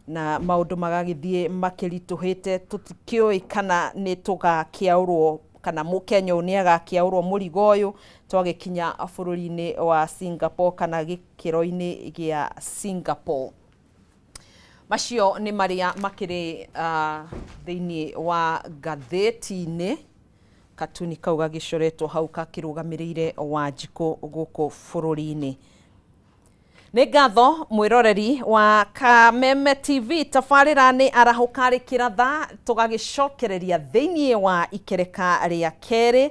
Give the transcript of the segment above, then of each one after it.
na maundu magagithie makirituhite tutikioi kana ni tugakiaurwo kana Mukenya ni agakiaurwo murigo uyu twagikinya bururi-ini wa Singapore kana gikiro-ini gia Singapore. Macio ni maria makiri thiini wa gatheti-ini. Katuni kau gagicoretwo hau kakirugamirire Wanjiku guku bururi-ini. Nĩ ngatho mwiroreri wa Kameme TV tabarĩra nĩ arahukarĩkĩra tha tũgagicokereria thĩinĩ wa ikereka rĩa kerĩ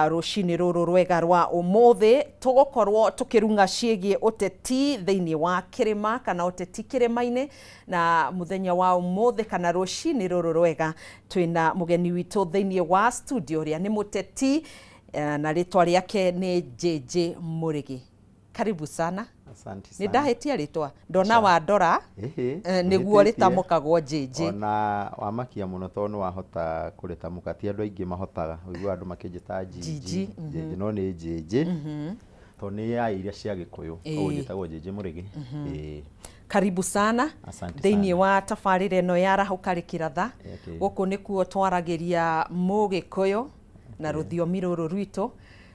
rũcinĩ rũrũ rwega rwa ũmũthĩ tũgũkorwo tũkĩrunga ciĩgiĩ ũteti thĩinĩ wa kĩrĩma kana ũteti kĩrĩma-inĩ, na mũthenya wa ũmũthĩ kana rũcinĩ rũrũ rwega twĩna mũgeni witũ thĩinĩ wa studio ũrĩa nĩ mũteti na rĩtwa rĩake nĩ JJ Mũrĩgi. Karibu sana. Asante sana. Ni ndahetia ritwa ndona wa ndora niguo ritamukagwo JJ. Ona wamakia muno tondu wahota kuritamuka ti andu aingi mahotaga uigua andu makijita JJ no ni JJ to ni ya iria cia Gikuyu o njitagwo JJ Mũrĩgi. Karibu sana thĩinĩ wa tabarĩra ĩno ya arahukarĩkĩra tha gũkũ nĩkuo twaragiria Mũgĩkũyũ na rũthiomi rũrũ rwitũ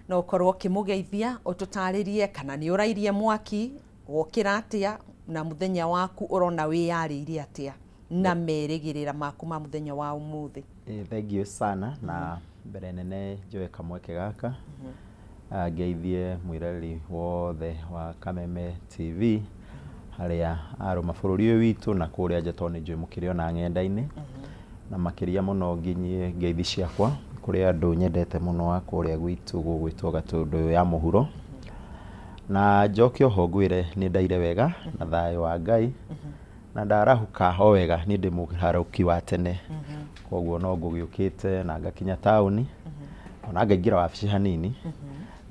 na ukorwo kimugeithia ututaririe kana ni urairie mwaki wokira atia na muthenya waku urona wiyariire atia na merigirira maku ma muthenya wa umuthi. Thank you sana na mbere nene njoe kamweke gaka ngeithie mwireri wothe wa Kameme TV haria aruma bururi witu na kuria njatoni njoe mukirio na ng'enda-ini na makiria muno nginyie ngeithi ciakwa kuri andu nyendete muno wa kuria gwitu gugwitwo Gatundu ya muhuro na njoke ho ngwire ni ndaire wega na thayo wa Ngai na ndarahuka ho wega ni ndi muharuki wa tene koguo no ngugiukite na ngakinya tauni ona ngaingira wabici hanini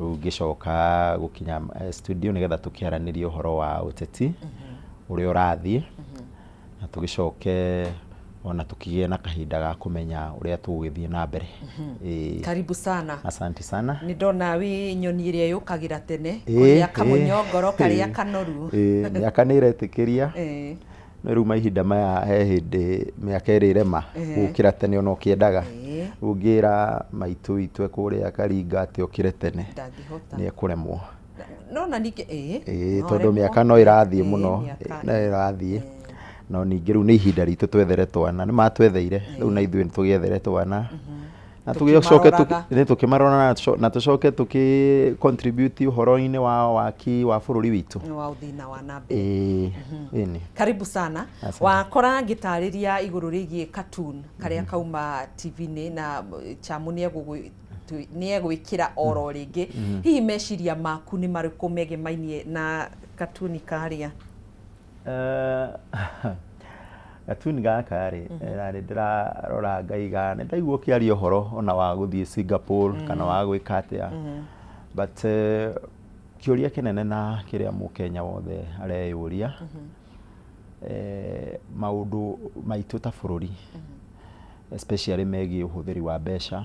ngicoka gukinya studio nigetha tukiaranirie uhoro wa uteti uri urathie na tugicoke ona tukigie na kahinda ga kumenya uria tugithie na mbere. Karibu sana. Asante sana. Ni ndona wi nyoni iria yukagira tene kuria kamunyongoro karia kanoru ni akanire tikiria no ruma ihinda maya he hindi miaka irirema gukira tene ona ukiendaga ungira maitu itwe kuria Karinga ati ukire tene ni ekuremwo nona nike tondu miaka no irathie muno na irathie no ningi riu ni ihinda ritu twethere twana ni matwetheire riu na ithuĩ tugiethere twana na tugicoke tukimarona na tucoke tuki contribute uhoro-ini wa waki wa bururi witu wa uthina wa nambe. Karibu sana. Wakora ngitariria iguru rigie cartoon karia kauma TV-ini na Chamu ni egwikira oro ringi hihi meciria maku ni mariku megemainie na cartoon karia? Katuni gaka ri ndirarora ngaiga ni ndaigua kiaria uhoro ona wa guthie Singapore kana wa gwika atia but kiuria kinene na kiria Mukenya wothe areyuria maundu maitu ta bururi especially megie uhuthiri wa mbeca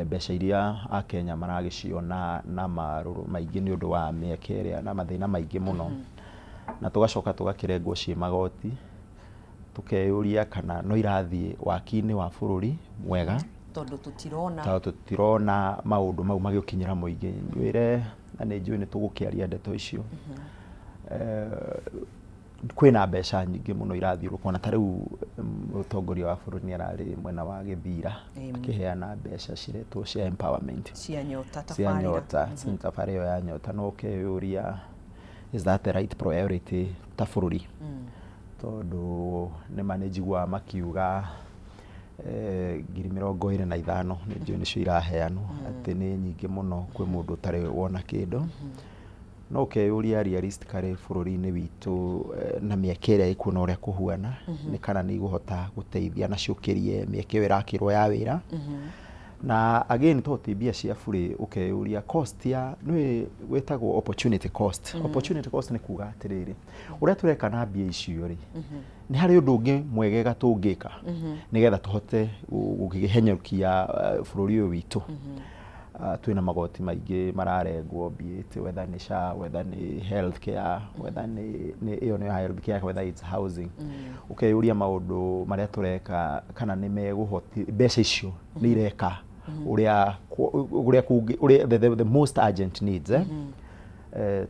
mbeca iria a Kenya maragiciona na maruru maingi ni undu wa mieke iria na mathina maingi muno na tugacoka tugakirengwo cie magoti tukeyuria kana no irathie waki-ini wa bururi mwega tondu tutirona maundu mau magiukinyira muingi njwire na ni njui ni tugukiaria ndeto icio kwina mbeca nyingi muno irathie rukona ta riu utongoria wa bururi ni arari mwena wa Githira akiheana mbeca ciretwo cia empowerment cia nyota tabarĩra ya nyota no ukeyuria is that the right priority ta bururi tondu ni manejigwa makiuga 2025 ni njui nicio iraheanwo ati ni nyingi muno kwi mundu utari wona kindu no ukeyuria realistically bururi-ini witu na mieke iria ikuona uria kuhuana ni kana ni guhota guteithia na ciukirie mieke irakirwo ya wira na again to tibia cia bure ukeyuria cost ya nwi wetagwo opportunity cost. Opportunity cost ni kuga atiriri uria tureka na mbia icio ri ni hari undu ungi mwegega tungika nigetha tuhote gukihenyerukia bururi uyu witu twina magoti maingi mararengwo be whether ni SHA, whether ni healthcare, whether ni iyo ni healthcare, whether it's housing. Okay, uria maundu maria tureka kana ni meguhoti mbeca icio ni ireka uria the most urgent needs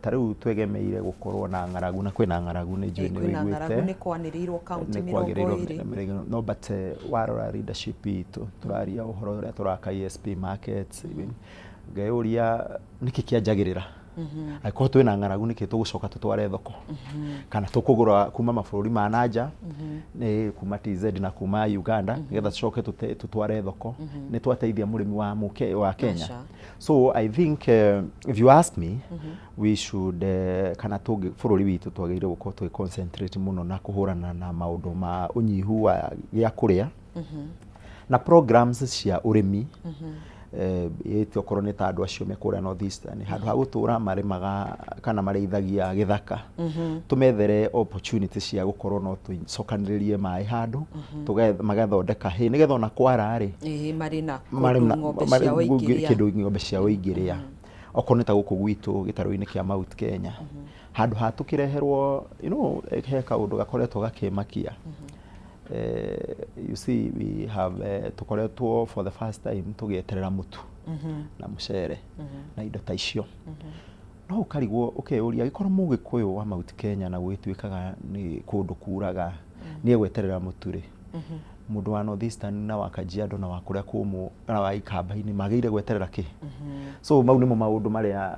tariu twegemeire gukorwo na ng'aragu na kwina ng'aragu ni njui ni wiguite ni kwanirirwo county 20 no but warora leadership itu turaria uhoro uria turaka ESP markets ngeuria niki kianjagirira aiko twina ng'aragu niki tugucoka tutware thoko kana tukugura kuma mabũrũri ma nanja ni kuma TZ na kuma Uganda getha tucoke tutware thoko ni twateithia murimi wa Kenya. So I think if you ask me we should kana tugi bũrũri witu twagĩrĩire gukorwo twi concentrate muno na kuhurana na maundu ma unyihu wa gĩa kuria na programs cia urimi yetio korone ta andu acio mekura North Eastern handu ha gutura marimaga kana mareithagia githaka tumethere opportunities cia gukorwo no tucokaniririe mai handu magathondeka nigetha ona kwara ri marina ng'ombe cia uingiria okorwo ta guku gwitu gitaro-ini kia Mount Kenya handu ha tukireherwo he kaundu gakoretwo gakimakia. You see we have tukoretwo for the first time tugieterera mutu na mucere na indo ta icio no ukarigwo uria gikorwo mugikuyu wa Mount Kenya na gwituikaga ni kundu kuraga ni egweterera mutu ri mundu wa North Eastern na wa Kajiado na wa kuria kumu na wa Ikamba-ini magire gweterera ki so mau nimo maundu maria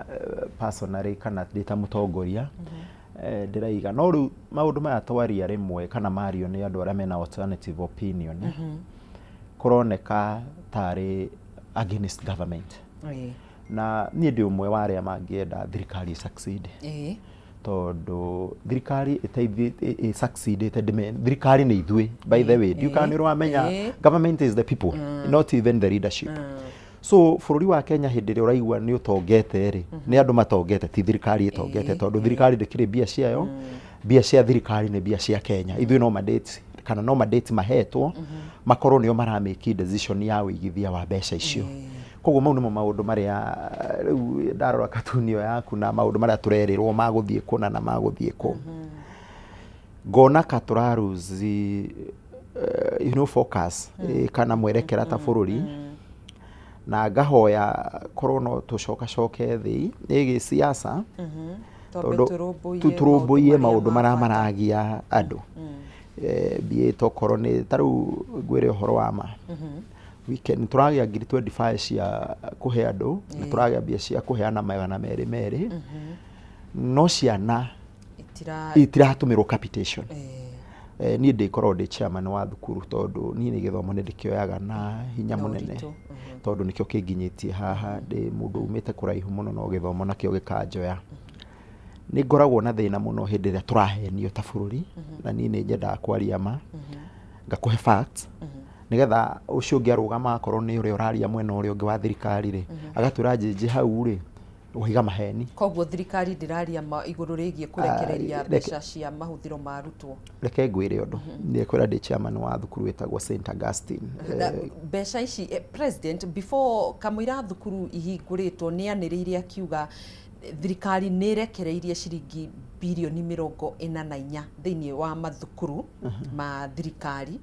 personally kana data mutongoria ndiraiga no ru maundu maya twaria rimwe kana mario ni andu aria mena alternative opinion kuroneka tari against government na ni ndi umwe wa aria mangienda thirikari succeed tondu thirikari iteithie succeed thirikari ni ithue by the way you can menya government is the people not even the leadership. So bũrũri wa Kenya hindi ria uraigua ni utongete ri ni andu matongete ti thirikari itongete tondu thirikari ndikire bia ciayo bia cia thirikari ni bia cia Kenya ithui no mandate kana no mandate mahetwo makorwo nio maramake decision ya uigithia wa mbeca icio koguo mau nimo maundu maria riu ndarora katunio yaku na maundu maria turerirwo maguthie kuna na maguthie ku ngona katuraruzi focus kana mwerekera ta bũrũri na ngahoya korono tucoke thi igi siasa tuturumbuie maundu maragia andu bie tokorwo ni taru gwire uhoro wa ma weekend turagia ngiri 25 cia kuhe andu na turagia bia cia kuheana magana meri no ciana itiratumirwo capitation ni ndikorwo ndi chairman wa thukuru tondu ni githomo ni ndikioyaga na hinya munene tondu nikio kinginyitie haha ndi mundu umite kuraihu muno no githomo nakio gikanjoya ni ngoragwo na thina muno hindi ria turahenio ta bũrũri na ni njenda kwaria ma ngakuhe facts nigetha ucio ungiarugama akorwo ni uria uraria mwena uria ungi wa thirikari ri agatwira njiji hau ri uhiga maheni koguo thirikari ndiraria iguru rigie kurekereria mbeca cia mahuthiro ma arutwo reke ngwire undu ni kwira ndi chairman wa thukuru wetagwo St Augustine mbeca ici president before kamwira thukuru ihinguritwo ni aniriire akiuga thirikari ni rekereirie ciringi bilioni 44 thiini wa mathukuru ma thirikari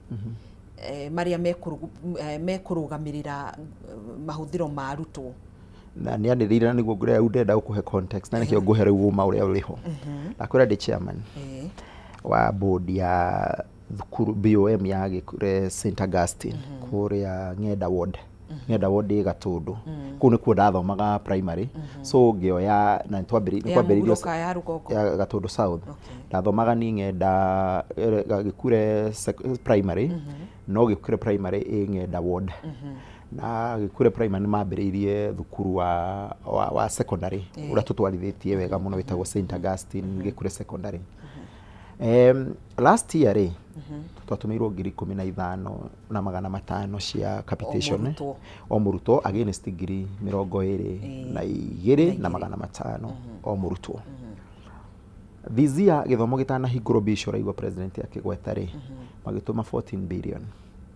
maria mekurugamirira mahuthiro ma arutwo na ni andirira niguo ngure ndenda gukuhe context na nikio nguhe riu uma uria uriho na kwira ndi chairman wa board ya thukuru BOM ya Gikure St Augustine kuria Ng'enda ward Gatundu ku ni kuo ndathomaga primary so ngioya na twambiririo ya Gatundu South ndathomaga ni Ng'enda Gikure primary no Gikure primary Ng'enda ward na Gikure primary mambiririe thukuru wa secondary uria tutwarithitie wega muno wetagwo St Augustine Gikure secondary last year twatumirwo ngiri 15 na magana 500 cia capitation o murutwo against ngiri 22 na magana 500 o murutwo this year githomo gitana hinguro bisho raigwa president yake gweta ri magituma 14 billion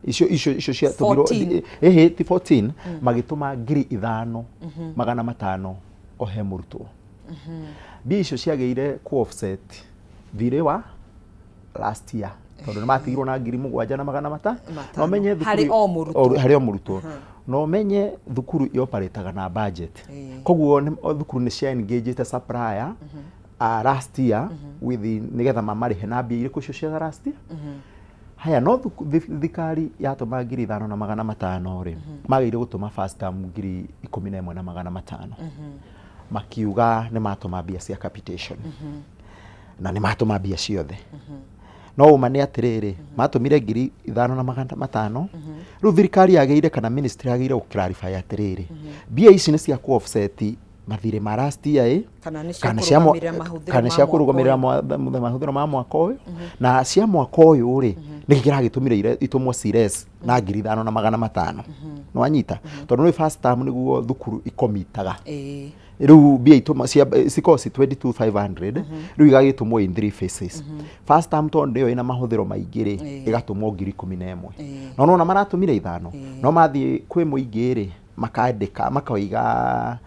icio cia tubiro ti 14 magituma 5,000 magana matano o he murutwo mbia icio ciageire ku offset thire wa last year tondu matigirwo na 7,000 na magana matano no menye thukuru hari o murutwo no menye thukuru ioperataga na budget koguo thukuru ni cia engage supplier last year with nigetha mamarihe na mbia iriku cio cia last year haya no thikari yatuma 5,000 na magana matano ri magire gutuma first term 11,000 na magana matano makiuga ni matuma mbia cia capitation na ni matuma mbia ciothe no uma ni atiriri matumire 5,000 na magana matano riu thirikari yageire kana ministry yageire ku clarify atiriri mbia ici ni cia ku offset mathire ma last year kana cia kurugamirira mahũthĩro ma mwaka ũyũ na cia mwaka ũyũ ri niki kiragitumire itumwo serious na 5,000 na magana matano no anyita tondu ni first term niguo thukuru ikomitaga riu mbia ituma cia sikosi 22,500 riu igagitumwo in 3 phases first term tondu yo ina mahũthĩro maingĩ ri igatumwo 11,000 no nona maratumire 5 no mathie kwi muingĩ ri makandika makoiga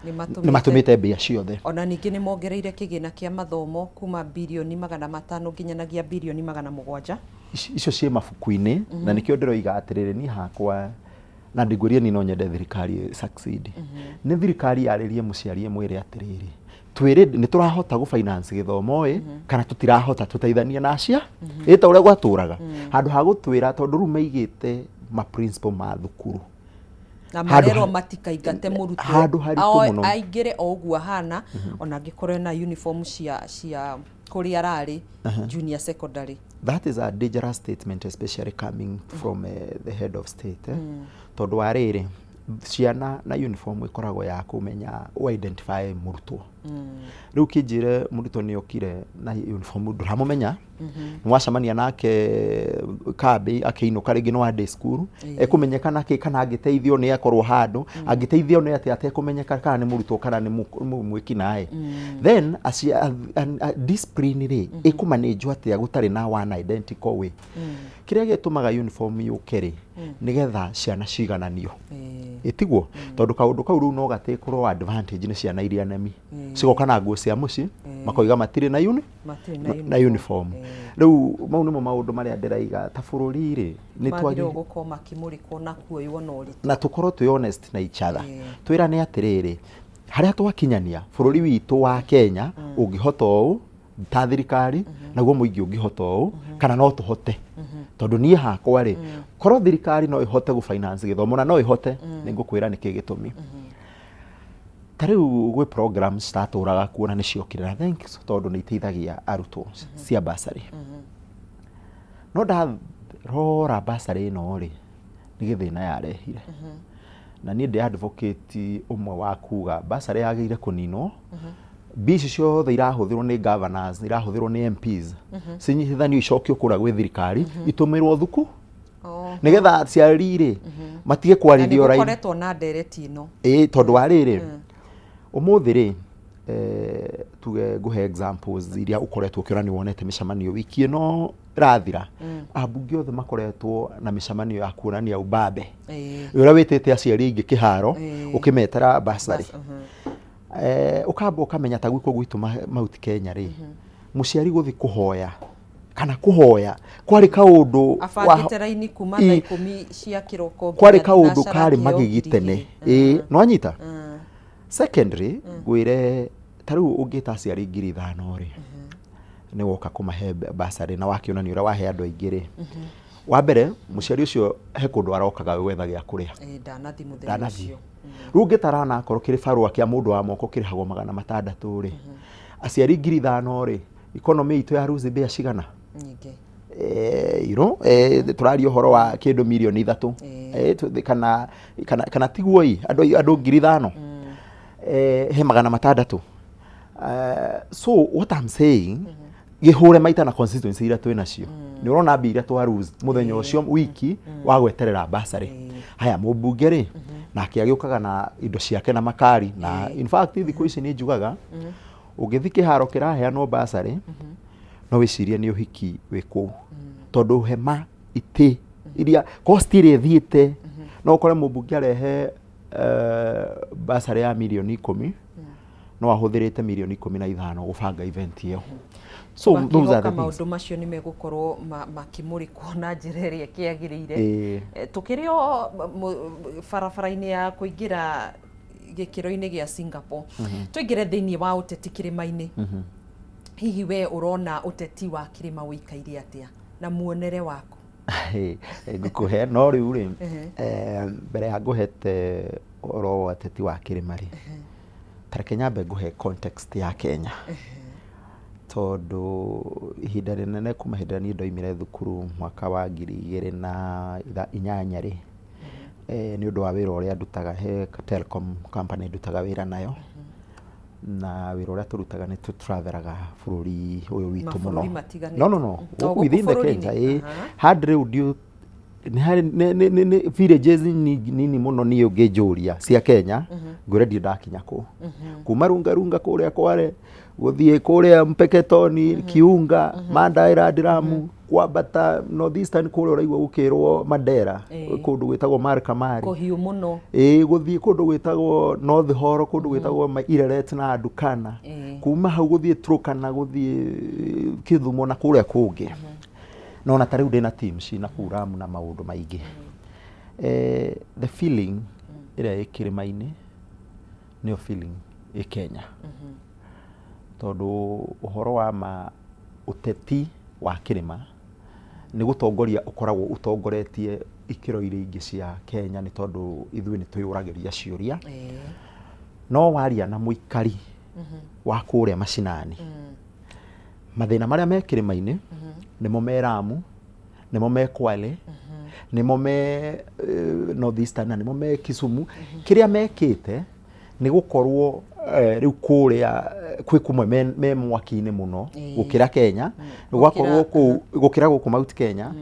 ni matumite mbia ciothe ona ningi ni mongereire kigina kia mathomo kuma bilioni 500 nginyanagia bilioni 700 icio cie mabuku-ini na nikio ndiroiga atiriri ni hakwa na ndigũrie ni no nyende thirikari succeed ni thirikari yaririe muciari mwire atiriri twire ni turahota gu finance githomo kana tutirahota tuteithania na acia ita uria gwaturaga handu ha gutwira tondu ru meigite ma principal ma thukuru na marero matikaingate murutwo aingire o uguo hana ona ngikorwe na uniform cia kuri arari junior secondary. That is a dangerous statement, especially coming from the head of state tondu ariri ciana na uniform ikoragwo ya kumenya identify murutwo riu kijire murutwo ni okire na uniform nduramumenya mwacamania nake kabe akiinuka ringi no ade school ekumenyekana ki kana agiteithio ni akorwo handu agiteithio ni ate kumenyeka kana ni murutwo kana ni mwiki nae then disciplinary ekumanage ate gutari na one identical way kiria gitumaga uniform yukeri nigetha ciana cigananio itiguo tondu kaundu kau ru no gatekorwo advantage ni ciana iria nemi cigoka na nguo cia muci makoiga matire na uniform riu mau nimo maundu maria ndiraiga ta bururi ri ni twagire gukoma makimurikwo na kuoywo no ri na tukorwo tu honest na each other twira ni atiriri haria twakinyania bururi witu wa Kenya ungihota u ta thirikari naguo muingi ungihota u kana no tuhote tondu ni hakwa ri korwo thirikari no ihote gu finance githomo na no ihote ningukwira niki gitumi tariu gwe programs staturaga kuona ni ciokirira thanks tondu ni iteithagia arutwo cia basari no da rora basari no ri ni githina yarehire na ni ndi advocate umwe wa kuga basari yageire kuninwo bici ciothe irahuthirwo ni governors irahuthirwo ni MPs cinyitithanio icokio kura gwe thirikari itumirwo thuku nigetha ciarire matige kwarithio rai nikoretwo na ndereti ino tondu warire umuthiri tuge guhe examples iria ukoretwo kirani wonete mishamanio wiki ino rathira abunge othe makoretwo na mishamanio ya kuonania ubabe ura witete aciari ingi kiharo ukimetera basari ukamba ukamenya ta gwiko gwitu Mount Kenya ri muciari guthi kuhoya kana kuhoya kwari kaundu afagiteraini kuma na 10 cia kiroko kwari kaundu kari magigitene no anyita secondary gwire taru ungita aciari 5,000 ri ni woka kumahe basari na wakiona ni ura wahe andu aingĩ ri wa mbere muciari ucio he kundu arokaga wetha gya kuria ndanathi muthenya ucio riu ngitarana akorwo kiri barua kia mundu wa moko kirihagwo 600 ri aciari 5,000 ri economy itu ya ruzi bia cigana nyingi turario horo wa kindu milioni 3 kana tiguo andu 5,000 he 600 so what I'm saying gihure maita na constituency ira twina cio ni urona mbia twa rules muthenya ucio wiki wa gweterera basari haya mubunge ri nake agiukaga na indo ciake na makari na in fact thiku ici ni njugaga ugithi kiharo kirahe no basari no wicirie ni uhiki wiku tondu hema iti iria cost iria thiite no kore mũmbunge arehe basari ya milioni 10 no ahũthĩrĩte milioni 15 gũbanga event iyo. So those are the maũndũ macio nĩ megũkorwo makĩmũrĩkwo na njĩra ĩrĩa kĩagĩrĩire. Tũkĩrĩ o barabara-inĩ ya kũingĩra gĩkĩro-inĩ gĩa Singapore, tũingĩre thĩinĩ wa ũteti kĩrĩma-inĩ. Hihi we ũrona ũteti wa kĩrĩma ũikaire atĩa na muonere waku? Ngũkũhe no rĩu rĩ mbere ya ngũhete ũhoro wa ũteti wa kĩrĩma rĩ, tareke nyambe ngũhe context ya Kenya. Tondũ ihinda rĩnene kuma hĩndĩ ĩrĩa niĩ ndoimire thukuru mwaka wa 2008 rĩ, nĩ ũndũ wa wĩra ũrĩa ndutaga he telecom company ndutaga wĩra nayo, na wĩra ũrĩa tũrutaga nĩ tũtravelaga bũrũri ũyũ witũ mũno. No within the Kenya hard rĩu nĩ villages nini mũno niĩ ũngĩnjũria cia Kenya ngwĩre ndirĩ ndakinya kũu. Kuma Runga kũrĩa Kware gũthiĩ kũrĩa Mpeketoni, Kiunga, Mandera, Diramu, kwambata North Eastern kũrĩa ũraigua gũkĩrwo Mandera, kũndũ gwĩtagwo Markamari. Kũhiũ mũno. Gũthiĩ kũndũ gwĩtagwo North Horo, kũndũ gwĩtagwo Ireret na Dukana. Kuma hau gũthiĩ Turkana, gũthiĩ Kithumo na kũrĩa kũngĩ. No na tarĩu ndĩna team cina kũu Lamu na maũndũ maingĩ. The feeling ĩrĩa ĩ kĩrĩma-inĩ nĩyo feeling ĩ Kenya. Tondũ ũhoro wa ũteti wa kĩrĩma nĩ gũtongoria ũkoragwo ũtongoretie ikĩro iria ingĩ cia Kenya, nĩ tondũ ithuĩ nĩ twĩyũragĩria ciũria. No waria na mũikari wa kũrĩa macinani, mathĩna marĩa me kĩrĩma-inĩ nĩmo me Lamu, nĩmo me Kwale, nĩmo me North Eastern, na nĩmo me Kisumu. Kĩrĩa mekĩte nĩ gũkorwo rĩu kũrĩa kwĩ kumwe me mwaki-inĩ mũno gũkĩra Kenya, gũgakorwo kũu gũkĩra gũkũ Mount Kenya,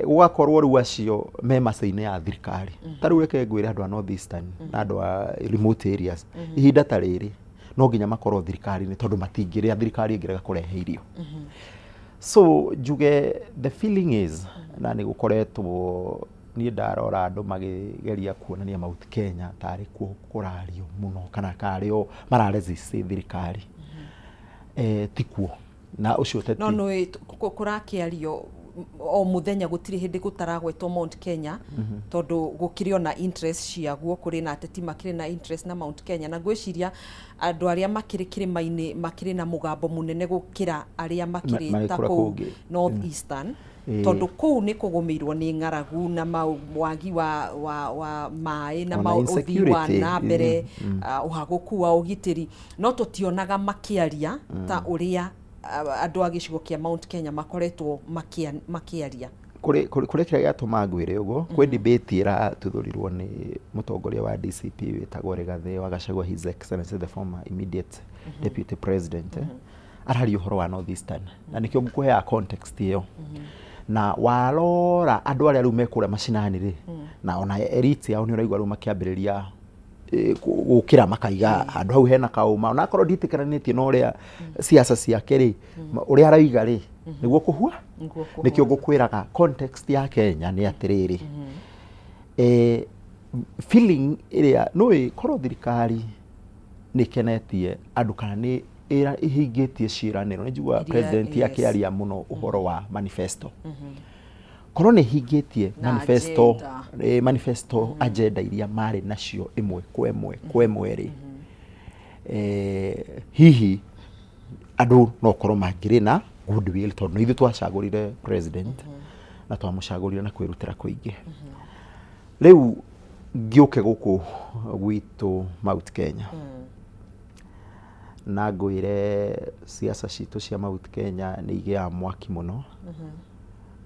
gũgakorwo rĩu acio me macio-inĩ ya thirikari. Tarĩu reke ngwĩre andũ a North Eastern na andũ a remote areas, ihinda ta rĩrĩ no nginya makorwo thirikari-inĩ tondũ matingĩrĩa thirikari ĩngĩrega kũrehe irio. So njuge the feeling is na nĩ gũkoretwo niĩ ndarora andũ magĩgeria kuonania Mount Kenya tarĩ kuo kũrario mũno kana karĩo mararesist thirikari. Tikuo na ũcio ũteti no kũrakĩario o mũthenya gũtirĩ hĩndĩ gũtaragwetwo Mount Kenya, tondũ gũkĩrĩ ona interest ciaguo, kũrĩ na ateti makĩrĩ na interest na Mount Kenya, na ngwĩciria andũ arĩa makĩrĩ kĩrĩma-inĩ makĩrĩ na mũgambo mũnene gũkĩra arĩa makĩrĩ ta kũu North Eastern, tondũ kũu nĩ kũgũmĩirwo nĩ ng'aragu na wagi wa maĩ na ũthii wa na mbere, ũhagũku wa ũgitĩri, no tũtionaga makĩaria ta ũrĩa andũ a gĩcigo kĩa Mount Kenya makoretwo makĩaria. Kũrĩ kĩrĩa gĩatũma ngwĩre ũguo, kwĩ debate ĩratuthurirwo nĩ mũtongoria wa DCP wĩtagwo Rigathĩ wa Gachagua, His Excellency the former immediate deputy president, araria ũhoro wa North Eastern, na nĩkĩo ngũkũheaga context ĩyo. Na warora andũ arĩa rĩu mekũrĩa macinani rĩ, na ona elite yao nĩ ũraigua rĩu makĩambĩrĩria gũkĩra makaiga handũ hau hena kaũma, ona akorwo nditĩkanĩtie na ũrĩa siasa ciake rĩ, ũrĩa araiga rĩ nĩguo kũhua. Nĩkĩo ngũkwĩraga context ya Kenya nĩ atĩrĩrĩ, feeling ĩrĩa nũĩ korwo thirikari nĩ kenetie andũ kana nĩ ihingĩtie ciĩranĩro. Nĩ njigua president akĩaria mũno ũhoro wa manifesto. Korwo nĩ hingĩtie manifesto agenda iria marĩ nacio ĩmwe kwa ĩmwe rĩ, hihi andũ no korwo mangĩrĩ na goodwill, tondũ ithuĩ twacagũrire president na twamũcagũrire na kwĩrutĩra kũingĩ. Rĩu ngĩũke gũkũ gwitũ Mount Kenya, na ngwĩre siasa citũ cia Mount Kenya nĩ igĩaga mwaki mũno,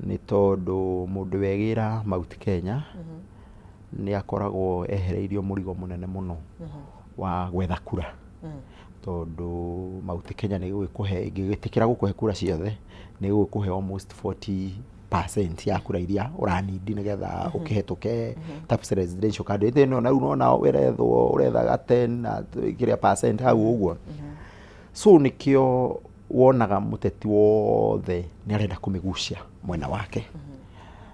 nĩ tondũ mũndũ wegĩra Mount Kenya nĩ akoragwo ehereirio mũrigo mũnene mũno wa gwetha kura, tondũ Mount Kenya nĩ gũkũhe, ingĩgĩtĩkĩra gũkũhe kura ciothe nĩ gũkũhe almost 40% ya kura iria ũranindi nĩgetha ũkĩhetũke ta presidential candidate. No na rĩu no ũrethaga 10 na kĩrĩa percent hau ũguo. So nĩkĩo wonaga mũteti wothe nĩ arenda kũmĩgucia mwena wake.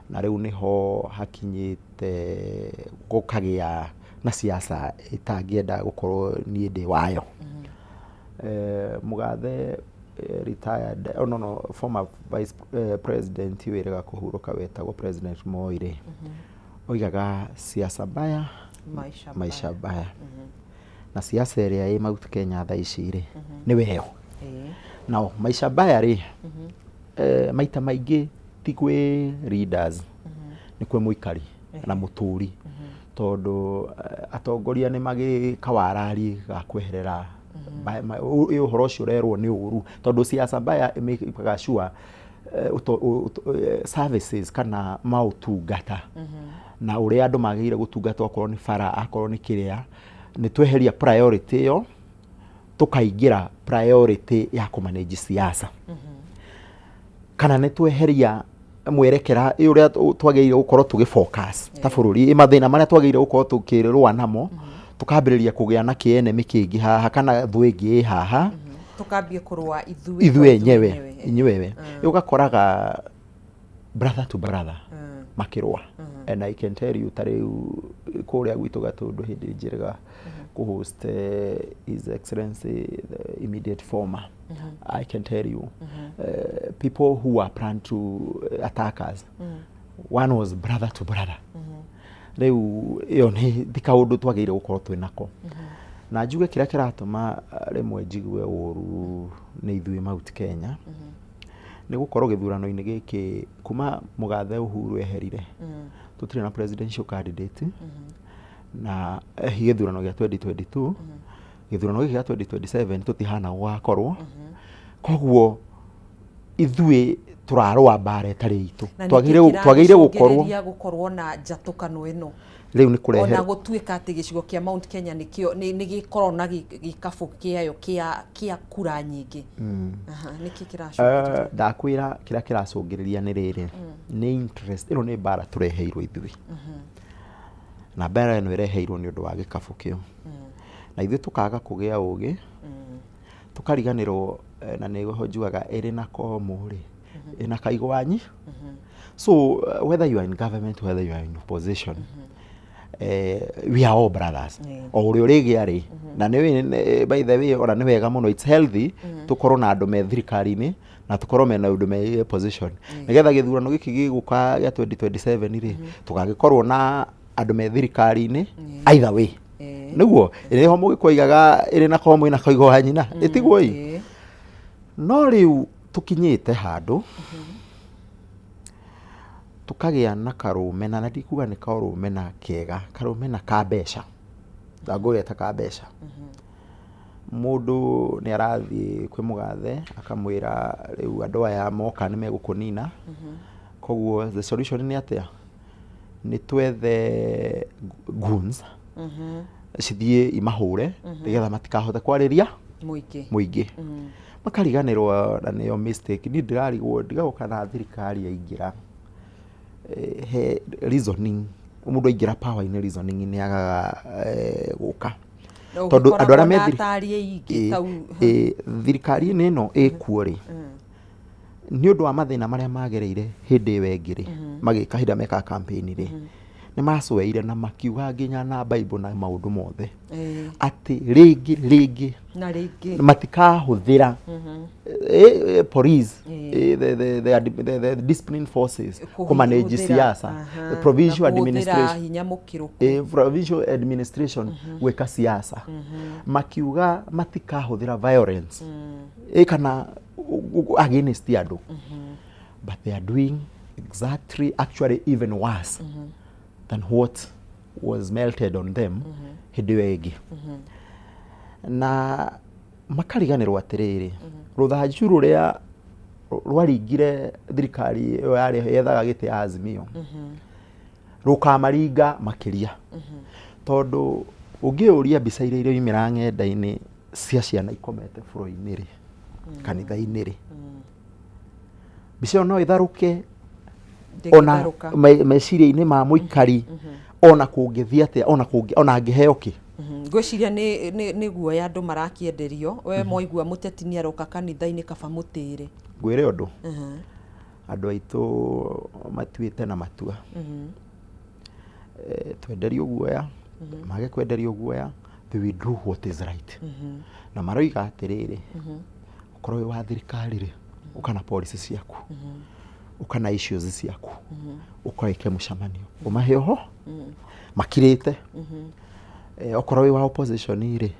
na riu niho hakinyite gukagia na siasa itangienda gukorwo nie ndi wayo. Mugathe retired former vice president wiraga kuhuruka wetagwo President Moi oigaga siasa mbaya maisha mbaya. Na siasa iria ĩ Mount Kenya thaa ici ri ni weyo. Now maisha mbaya ri maita maingi ti kwi leaders ni kwi muikari na muturi tondu atongoria ni magikawarari ga kweherera uhoro ucio urerwo ni uru tondu siasa mbaya imekaga sure services kana mautungata na uria andu magire gutungata okorwo ni bara akorwo ni kiria ni tweheria priority yo tukaingira priority ya kumanage siasa kana ni tweheria mwerekera uria twagirire gukorwo tugifocus ta bururi mathina maria twagirire gukorwo tukirwa namo tukambiriria kugia na kienemi kingi haha kana thwingi haha tukambie kurwa ithuĩ enyewe ugakoraga brother to brother makirwa. And I can tell you tariu kuria gwitu Gatundu hindi njiraga ku host His Excellency the immediate former. I can tell you people who are planned to attack us. One was brother to brother. Riu iyo ni thikaundu twagire gukorwo twinako. Na njuge kiria kiratuma rimwe njigue uru ni ithuĩ Mount Kenya ni gukorwo githurano-ini giki kuma Mugathe Uhuru eherire tutire na presidential candidate na githurano gia 2022 githurano giki gia 2027 tutihana gwakorwo koguo ithuĩ turarwa bare tari itu twagire gukorwo na njatukano ino riu ni kurehe ona gutuika ati gicigo kia Mount Kenya nikio ni gikorwo na gikabu kiayo kia kura nyingi. Niki kiracungiriria ndakwira kira kiracungiriria ni riri ni interest ino ni bara tureheirwo ithuĩ na bara ino ireheirwo ni undu wa gikabu kio na ithuĩ tukaga kugia ugi tukariganirwo na niho njugaga iri na komuri ina kaigwanyi. So whether you are in government, whether you are in opposition, we are all brothers. Ori urigia ri na ni by the way ora ni wega muno, it's healthy tukorwo na andu me thirikari-ini na tukorwo mena undu me position nigetha githurano giki giguka gya 2027 ri tugagikorwo na andu me thirikari-ini either way. Niguo iriho mugikoigaga iri na komo ina kaigwanyi na itigwoi no riu tukinyite handu tukagia na karumena na ndikuga ni karumena kega karumena ka mbeca ndagureta ka mbeca mundu ni arathi kwi Mugathe akamwira riu andu aya moka ni megukunina koguo the solution ni atia ni twethe goons cithie imahure nigetha matikahota kwariria muingi makariganirwo na niyo mistake ni ndirarigwo ndigaguka na thirikari yaingira he reasoning mundu aingira power in reasoning ni agaga guka tondu andu aria me thirikari ino ikuo ri ni undu wa mathina maria magereire hindi wengiri magika hinda meka campaign ri ni macweire na makiuga nginya na Bible na maundu mothe ati ringi matikahuthira police the discipline forces kumanage siasa provincial administration weka siasa makiuga matikahuthira violence kana against andu but they are doing exactly actually even worse than what was melted on them hindi wegi na makariganirwo atiriri ruthanju ruria rwaringire thirikari iyo yari yethaga giti Azimio rukamaringa makiria tondu ungiuria mbica iria imira ng'enda-ini cia ciana ikomete bũrũri-inĩ ri kanitha-inĩ ri mbica no itharuke ona meciria-inĩ ma muikari ona kungithia atia ona angiheo ki ngwiciria ni guoya andu marakienderio we moigua muteti ni aroka kanitha-ini kaba mutire ngwire undu andu aitu matuite na matua twenderio guoya mage kwenderio guoya they will do what is right na maroiga atiriri ukorwo wa thirikari ri ukana policy ciaku ukana issues ciaku ukoike mucamanio umaheho makirite okorwo wa opposition ri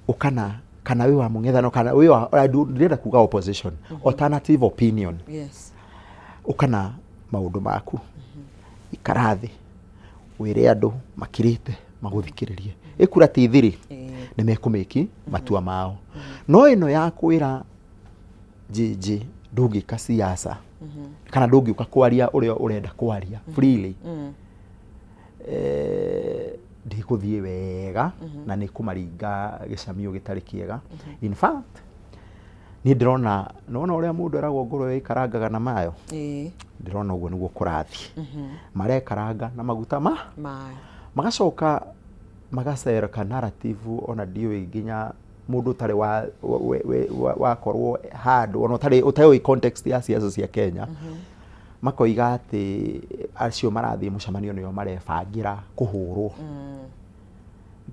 ukana kana we wa mungethano kana we wa ndira kuga opposition alternative opinion yes ukana maundu maku ikarathi wire andu makirite maguthikiririe ikura tithiri ni mekumiki matua mao no ino ya kwira jiji ndugi ka siasa kana ndugi ukakwaria uria urenda kwaria freely ndikuthie wega na ni kumaringa gicamio gitari kiega in fact ni ndirona nona uria mundu eragwo ngoro ikarangaga na mayo ndirona uguo niguo kurathi marekaranga na maguta magacoka magacereka narrative ona diwe nginya mundu tare wa korwo handu ona tare utayo context ya siasa cia Kenya makoiga ati acio marathi mucamanio nio marebangira kuhurwo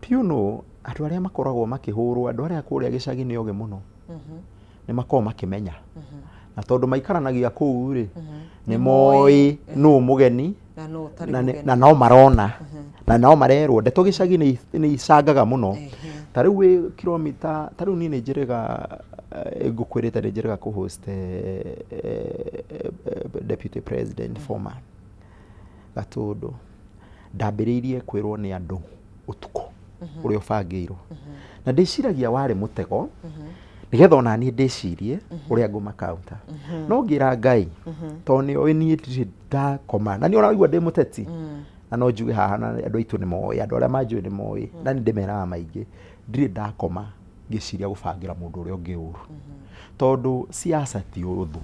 piuno andu aria makoragwo makihurwo andu aria kuria gicagi ni oge muno ni makoo makimenya na tondu maikaranagia kuu ri ni moi no mugeni na no marona na no marerwo ndeto gicagi ni icangaga muno tari we kilomita tari ni njirega ngukwirite njirega ku host deputy president former Gatundu ndambiriirie kwirwo ni andu utuko uri ubangirwo na ndiciragia wari mutego nigetha ona ni ndicirie uria nguma counter no ngira Ngai to ni o ni nda koma na ni ona ndi muteti na no njuge haha na andu aitu ni moya andu aria manjui ni moi na ni ndimeraga maingi ndiri ndakoma ngiciria gubangira mundu uria ungi uru tondu siasa ti uruthu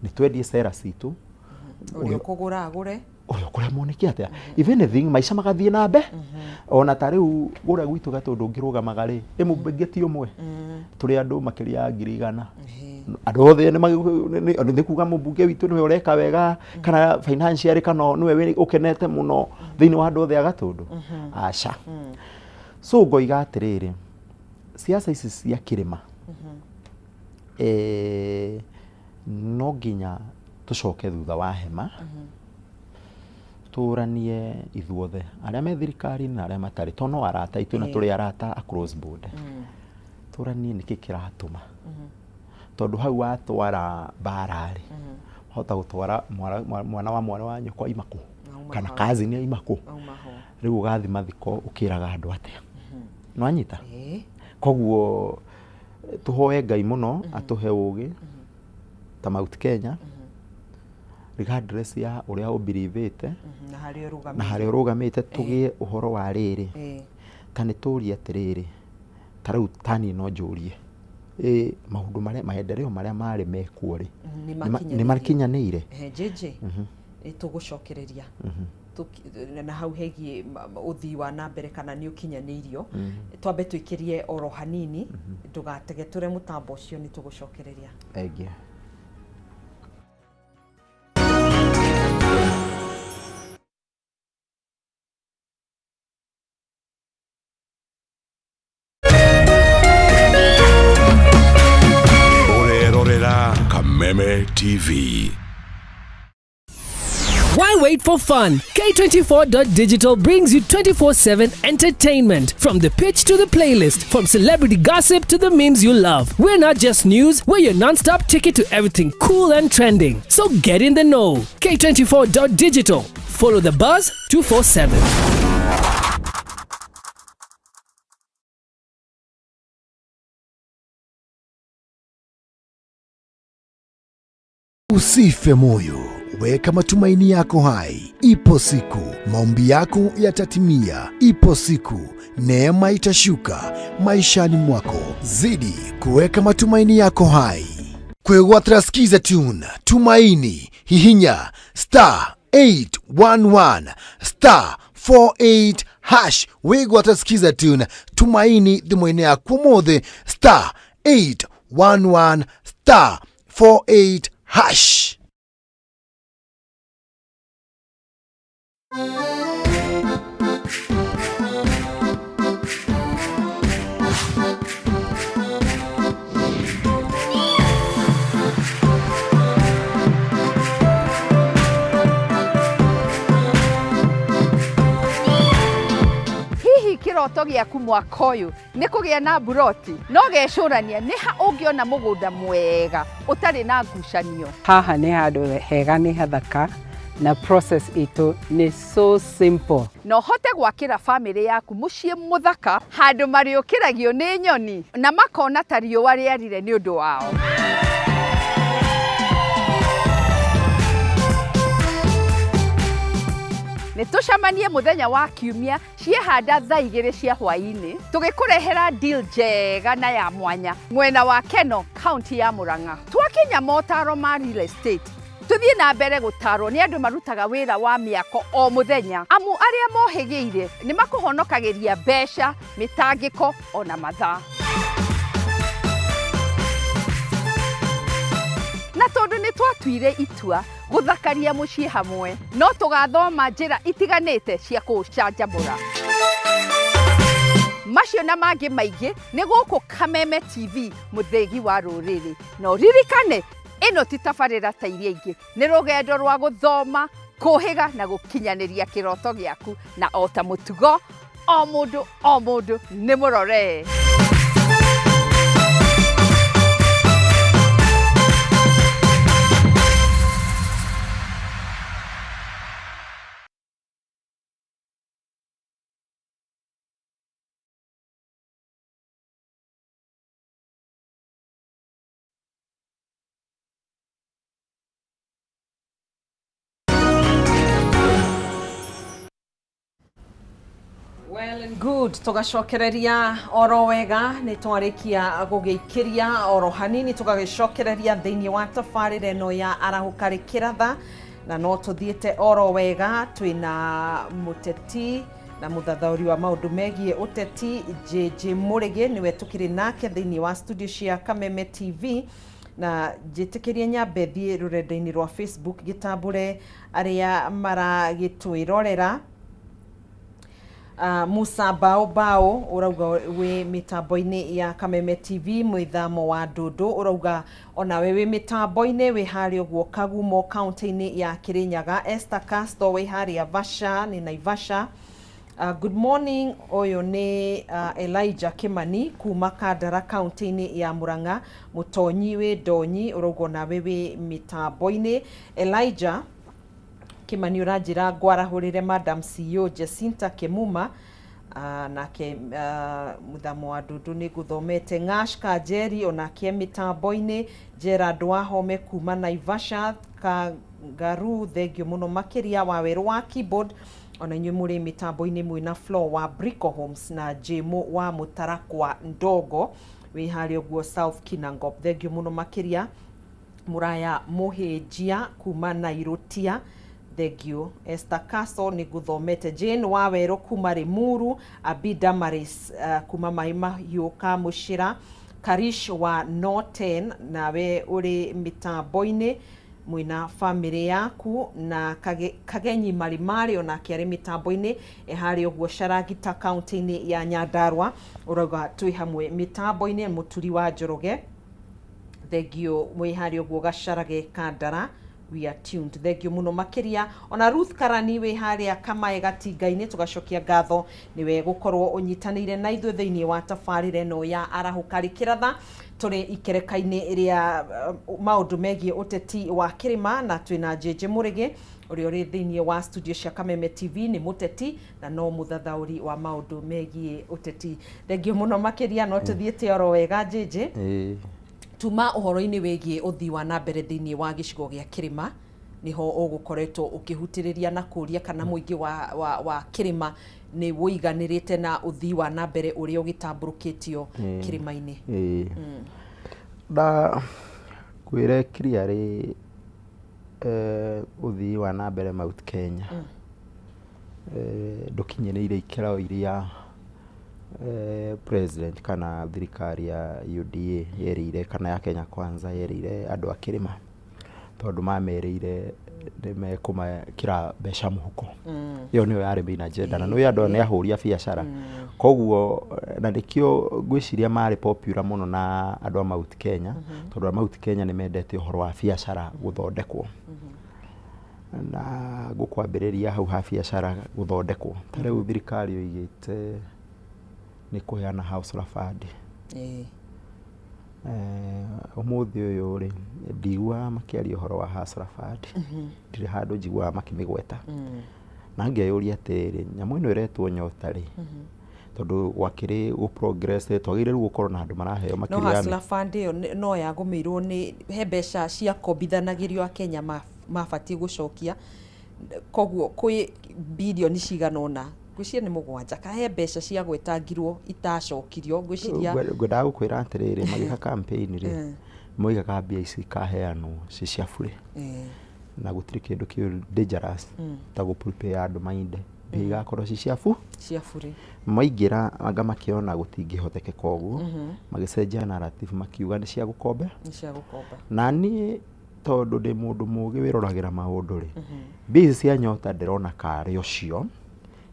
ni twendie sera citu uria kugura agure uria kure moneki atia if anything maisha magathie na mbe ona tariu gura gwitu Gatundu ngirugamaga ri imumbegeti umwe turi andu makiria 100,000 andu othe ni kuga mubunge witu niwe ureka wega kana financially kana niwe ukenete muno thiini wa andu othe a Gatundu aca so ngoiga atiriri siasa ici cia kirima no nginya tucoke thutha wa hema turanie ithuothe aria me thirikari na aria matari tono arata itu na turi arata across board turanie niki kiratuma tondu hau atwara barari hota gutwara mwana wa nyoko imaku kana kazi ni imaku riu gathi mathiko ukiraga andu atia no anyita koguo tuhoe Ngai muno atuhe ugi ta Mount Kenya regardless ya uria ubirivete na hari urugamite tugie uhoro wa riri tani turia atiriri tarau tani no njurie maundu maria maendeleo maria mari mekuo ri ni makinyanire jeje tugucokereria na hau hegie uthi wa na mbere kana ni ukinyanirio twambe twikirie oro hanini ndugatege ture mutambo ucio ni tugucokereria ege. Kameme TV. Why wait for fun? K24.digital brings you 24/7 entertainment. From the pitch to the playlist, from celebrity gossip to the memes you love. We're not just news, we're your non-stop ticket to everything cool and trending. So get in the know. K24.digital. Follow the buzz 247. Usife moyo, weka matumaini yako hai. Ipo siku maombi yako yatatimia. Ipo siku neema itashuka maishani mwako. Zidi kuweka matumaini yako hai. Kwegwatira skiza tune Tumaini hihinya *811 *48# wegwatira skiza tune Tumaini thimwe-ini yaku mothe *811 *48#. Kiroto gĩaku mwaka ũyũ nĩ kũgĩa na buroti no gecũrania nĩ ha ũngĩona mũgũnda mwega ũtarĩ na ngucanio. Haha nĩ handũ hega, nĩ hathaka na process itũ nĩ so simple. No hote gwakĩra family yaku mũciĩ mũthaka handũ marĩũkĩragio nĩ nyoni na makona ta riũa rĩarire nĩ ũndũ wao. Nĩtũcemanie mũthenya wa Kiumia ciehanda thaa 2 cia hwaĩ-inĩ tũgĩkũrehera deal njega na ya mwanya mwena wa Keno, kaunti ya Murang'a. Twakinya motaro ma real estate tuthiĩ na mbere gũtarwo nĩ andũ marutaga wĩra wa mĩako o mũthenya, amu arĩa mohĩgĩire nĩ makũhonokagĩria mbeca, mĩtangĩko ona mathaa. Na tondũ nĩ twatuire itua gũthakaria mũciĩ hamwe, no tũgathoma njĩra itiganĩte cia kũũcanjamũra. Macio na mangĩ maingĩ nĩ gũkũ Kameme TV, mũthĩgi wa rũrĩrĩ. No ririkane, ĩno ti tabarĩra ta iria ingĩ, nĩ rũgendo rwa gũthoma, kũhĩga na gũkinyanĩria kĩroto gĩaku, na o ta mũtugo, o mũndũ nĩ mũrore. Well and good, tugacokereria oro wega ni twarikia gugiikiria oro hanini tugagicokereria thiini wa tabarĩra ĩno ya arahukarĩ kĩratha, na no tuthiĩte oro wega twina muteti na muthathauri wa maundu megie uteti JJ Mũrĩgĩ niwe tukiri nake thiini wa studio cia Kameme TV, na njĩtĩkĩrie nyambe thiĩ rũrenda-inĩ rwa Facebook gĩtambũre arĩa maragĩtwĩrorera. Musa Bao urauga we mitambo-ini ya Kameme TV mwithamo wa Ndundu, urauga ona we mitambo-ini we hari ogwo Kagumo county-ini ya Kirinyaga. Esther Casto we hari Avasha ni Naivasha. Good morning, oyo ni Elijah Kimani kuma Kandara county-ini ya Murang'a. Mutonyi we Donyi urauga na we mitambo-ini. Elijah Kimani uranjira ngwarahurire Madam CEO Jacinta Kimuma nake muthamo wa Ndundu ni guthomete. Ng'ash Kanjeri onake mitambo-ini. Gerard Wahome kuma Naivasha. Kangaru thengio muno makiria wa weru wa keyboard ona inyuĩ mũrĩ mitambo-ini mwina Flow wa Brico Homes na Jemo wa Mutarakwa Ndogo wi hari ogwo South Kinangop thengio muno makiria. Muraya Muhĩnjia kuma Nairotia thengio. Esther Caso ni guthomete. Jane Waweru kuma Rimuru. Abida Maris kuma Mahiũ ka Mũcira. Karish wa Norten nawe uri mitambo-ini mwina family yaku. Na Kagenyi Marimari onake ari mitambo-ini ehari ogwo Sharagita county-ini ya Nyandarua urauga twi hamwe mitambo-ini. Muturi wa Njoroge thengio mwi hari ogwo Gacarage Kandara, we are tuned. Thengio muno makiria. Ona Ruth Karani we haria Kamae Gatinga-ini tugacokia ngatho niwe gukorwo unyitanĩire na ithuĩ thĩinĩ wa tabarĩra ĩno ya arahukarĩ kĩratha. Tũrĩ ikereka-inĩ ĩrĩa maũndũ megie ũteti wa kĩrĩma, na twĩna JJ Mũrĩgĩ ũrĩa ũrĩ thĩinĩ wa studio cia Kameme TV nĩ mũteti na no mũthathaũri wa maũndũ megie ũteti. Thengio muno makiria. No tũthiĩte oro wega JJ. Tuma ũhoro-inĩ wĩgie ũthii wa na mbere thĩinĩ wa gĩcigo gĩa kĩrĩma niho ũgũkoretwo ũkĩhutĩrĩria na kũria kana mũingĩ wa kĩrĩma nĩ wũiganĩrĩte na ũthii wa na mbere ũrĩa ũgĩtambũrũkĩtio kĩrĩma-inĩ. Da kwĩre kiria rĩ ũthii wa na mbere Mount Kenya ndũkinyanĩire ikĩro iria president kana thirikari ya UDA yerire kana ya Kenya Kwanza yerire andũ a kĩrĩma, tondũ mamerĩire nimekumekira mbeca muhuko iyo niyo yari main agenda na no andu ni ahuria biacara koguo na nikio gwiciria mari popular muno na andu a Mount Kenya tondu Mount Kenya ni mendete uhoro wa biacara guthondekwo na gukwambiriria hau ha biacara guthondekwo tariu thirikari yoigite ni kuheana house fund umuthi uyu ri ndigwa makiaria uhoro wa house fund ndire handu njigwa makimigweta na ngeyuria atiri nyamu ino iretwo nyota ri tondu gwakiri gu progress twagire gukorwo na andu maraheo makiri no house fund iyo no yagumirwo ni he mbeca cia kombithanagirio a Kenya mabati gucokia koguo kwi bilioni ciganona gwiciria ni mugwanja kahe mbeca cia gwetangirwo itacokirio gwiciria ngwenda gukwira atiriri magika campaign ri moiga kambia ici kaheanwo ci cia bure na gutiri kindu ki dangerous ta gu prepare andu mainde biga korwo ci cia bure maingira anga makiona gutingihotekeka uguo magicenjia narrative makiuga ni cia gukomba na ni tondu ndi mundu mugi wiroragira maundu ri bizi cia nyota ndirona kari ucio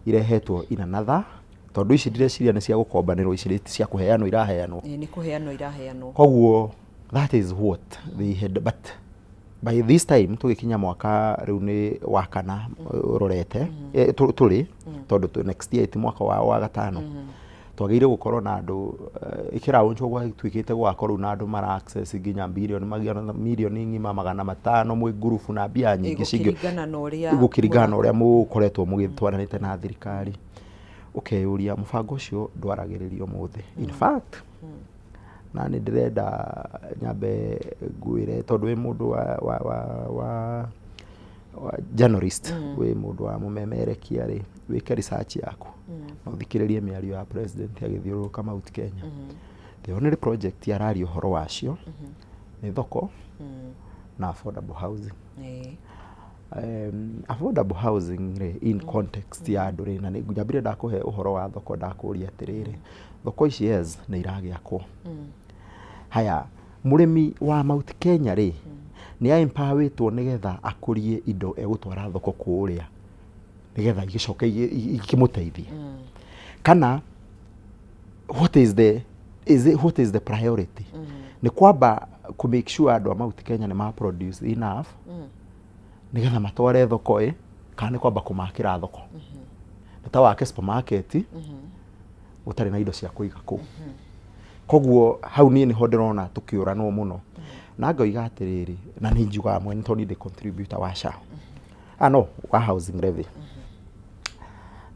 irehetwo inanatha tondu ici direciria ni cia gukombanirwo ici cia kuheanwo iraheanwo ni kuheanwo koguo that is what they had but by this time tugikinya mwaka riu ni wakana urorete tuli tondu next year mwaka wa gatano twagire gukorwo na andu ikira uncho gwa twikite gwakorwo na andu mara access nginya milioni ngima 500 mwe group na bia nyingi cingio gukiringana uria mukoretwo mugitwaranite na thirikari ukeyuria mubango ucio ndwaragiririo muthi in fact na ni ndirenda nyambe gwire tondu wi mundu wa journalist wi mundu wa mumemerekia ri wike research yaku no thikiririe miario ya president agithiuruka Mount Kenya the only project yarari uhoro wacio ni thoko na affordable housing affordable housing re in context ya andu ri na ni nyambire ndakuhe uhoro wa thoko ndakuria atiriri thoko ici yes ni iragiakwo haya murimi wa Mount Kenya ri ni empowertwo nigetha akurie indo egutwara thoko kuria nigetha igicoke ikimuteithie kana what is the priority ni kwamba ku make sure andu a Mount Kenya ni ma produce enough nigetha matware thoko kana ni kwamba kumakira thoko ta wake supermarket utari na indo cia kuiga ku koguo hau ni ho ndirona tukiuranwo muno na ngoiga atiriri na ni njuga amwe ni toni the contributor wa SHA no wa housing levy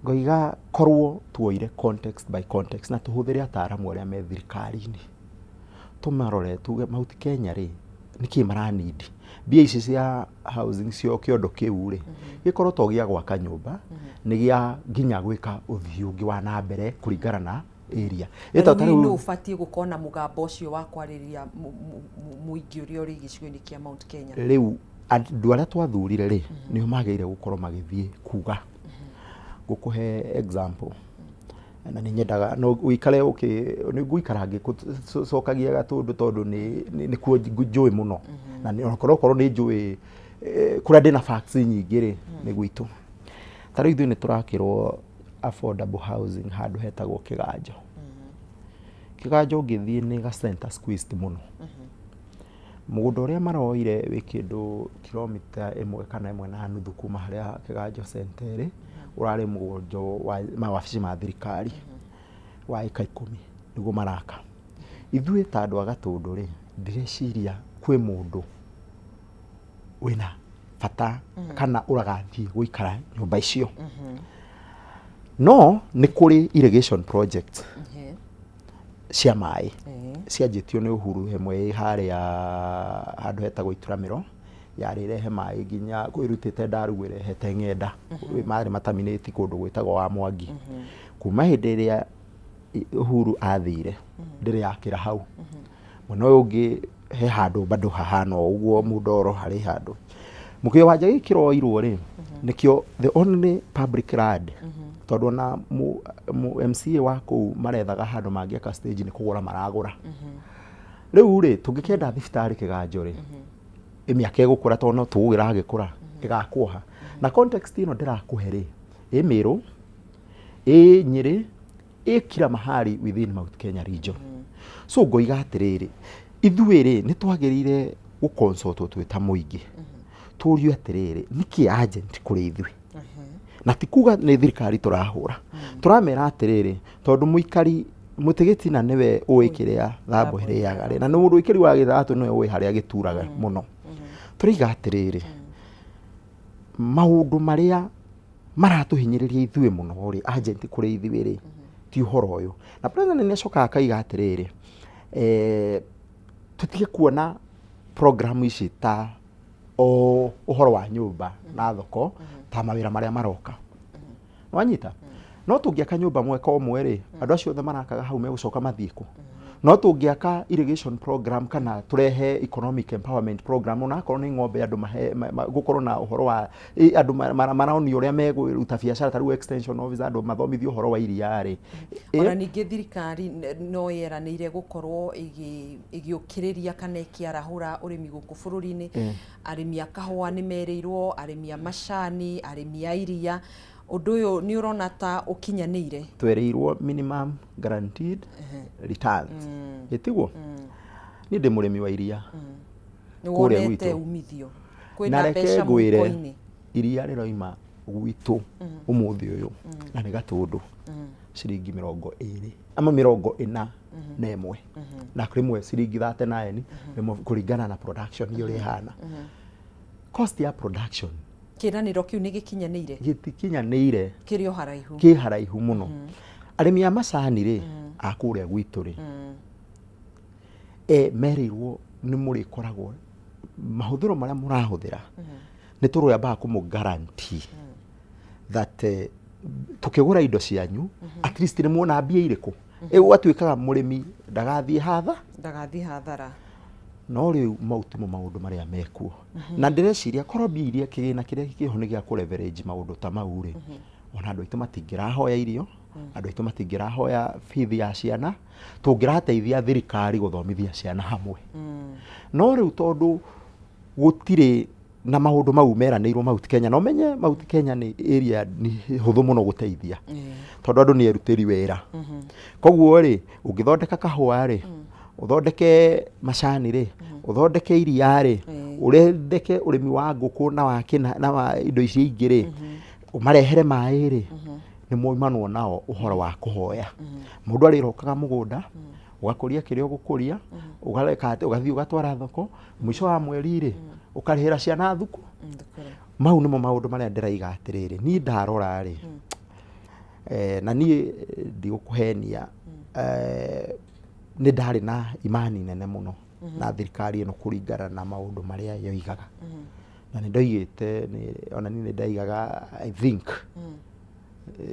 ngoiga korwo tuoire context by context na tuhuthire ataramu aria me thirikari-ini tumarore tuge Mount Kenya ri niki mara need bia ici cia housing cio kiondo kiu ri gikorwo to gia gwaka nyumba ni gia nginya gwika uthiungi wa na mbere kuringana na area eta tari no ufatie gukona mugamba ucio wa kwariria muingi uria uri gicigo-ini kia Mount Kenya riu andu aria twathurire ri nio magire gukorwo magithie kuga gukuhe example na ni nyendaga no uikare ni guikara ngicokagia gatundu tondu ni kuo njui muno na ni okorwo ni njui kuria ndina facts nyingi ri ni gwitu tari ithu ni turakirwo affordable housing handu hetagwo Kiganjo ngithie ni ga center squeezed muno mugunda uria maroire wi kindu kilomita 1 kana 1.5 kuma haria Kiganjo center ri urari mugonjo wa mawabici ma thirikari wa eka 10 niguo maraka ithuĩ ta andu a Gatundu ri ndireciria kwi mundu wina bata kana uragathie guikara nyumba icio no ni kuri irrigation project cia mai cianjitio ni Uhuru hemwe haria handu hetagwo Ituramiro yari rehe mai nginya kwirutite ndaru irehete ng'enda mari mataminati kundu gwitagwo wa Mwangi kuma hindi iria Uhuru athire ndiri yakira hau muno ungi he handu bado hahana uguo mudoro hari handu mukio wanja gikiro irwo ri nikio the only public land tondu na MCA wako marethaga handu mangiaka stage ni kugura maragura riu ri tungikenda thibitari Kiganjo ri imiaka igukura tondu tugira agikura igakuoha na context ino ndirakuhe ri Meru Nyeri kila mahali within Mount Kenya region so ngoiga atiriri ithuĩ rĩ nĩ twagĩrĩire gũconsult twĩta mũingĩ tũrio atiriri niki agent kũrĩ ithuĩ na ti kuga nĩ thirikari tũrahũra tũramera atiriri tondũ mũikari mũtigitina niwe ũĩ kĩrĩa thambo ĩrĩaga rĩ na nĩ mũndũ ũikari wa Gĩthatũ niwe ũĩ harĩa gĩturaga mũno tũriga atiriri maũndũ marĩa maratuhinyĩrĩria ithuĩ mũno rĩ agent kũrĩ ithuĩ rĩ ti ũhoro ũyũ na president nĩ acokaga akaiga atiriri tutige kuona program ici ta ũhoro wa nyũmba na thoko ta mawĩra marĩa maroka wanyita no tũngĩaka nyũmba mweka ũmwe rĩ andũ acio othe marakaga hau megũcoka mathiĩku no tũngĩaka irrigation program kana turehe economic empowerment program ona akorwo nĩ ng'ombe andũ gũkorwo na ũhoro wa andũ maraonio ũrĩa megũruta biacara ta rĩu extension officer andũ mathomithio ũhoro wa iria rĩ ona ningĩ thirikari no yeranĩire gũkorwo ĩgĩũkĩrĩria kana ĩkĩarahũra ũrĩmi gũkũ bũrũri-inĩ arĩmi a kahũa nĩ merĩirwo arĩmi a macani arĩmi a iria ũndũ ũyũ nĩ ũrona ta ũkinyanĩire twereirwo minimum guaranteed returns ĩtiguo nĩ ndĩ mũrĩmi wa iria kũrĩa gwitũ umithio kwĩna mbeca mũhuko-inĩ iria rĩroima gwitũ ũmũthĩ ũyũ na nĩ gatũndũ ciringi 20 ama 41 na rĩmwe ciringi 39 kũringana na production iyo rĩhana cost ya production kĩranĩro kĩu nĩ gĩkinyanĩire gĩtikinyanĩire kĩrĩ o haraihu kĩ haraihu mũno arĩmi a macani rĩ a kũrĩa gwitũ rĩ merĩirwo nĩ mũrĩkoragwo mahũthĩro marĩa mũrahũthĩra nĩ tũrũyambaga kũmũ guarantee that tukĩgũra indo cianyu at least nĩ muona mbia irĩkũ ũgatuĩkaga mũrĩmi ndagathiĩ hathara no rĩu mautimo maũndũ marĩa mekuo na ndĩreciria korwo mbia iria kĩgĩna kĩrĩa kĩho nĩ gĩa kũleverage maũndũ ta mau rĩ ona andũ aitũ matingĩrahoya irio andũ aitũ matingĩrahoya bithi ya ciana tũngĩrateithia thirikari gũthomithia ciana hamwe no rĩu tondũ gũtirĩ na maũndũ mau meranĩirwo Mount Kenya no menye Mount Kenya nĩ area nĩ hũthũ mũno gũteithia tondũ andũ nĩ erutĩri wĩra koguo rĩ ũngĩthondeka kahũa rĩ uthondeke macani rĩ uthondeke iria rĩ uretheke urimi wa ngũkũ na wa kina na wa indo ici ingĩ rĩ umarehere maĩ rĩ nĩ moimanwo nao ũhoro wa kũhoya mũndũ arĩrokaga mũgũnda ugakũria kĩrĩa ũgũkũria ugathiĩ ugatwara thoko mũico wa mweri rĩ ukarĩhĩra ciana thukuru mau nĩmo maũndũ marĩa ndĩraiga atĩrĩrĩ niĩ ndarora rĩ na niĩ ndigũkũhenia nĩ ndarĩ na imani nene mũno na thirikari ĩno kũringana na maũndũ marĩa yoigaga na nĩ ndoigĩte ona niĩ nĩ ndaigaga I think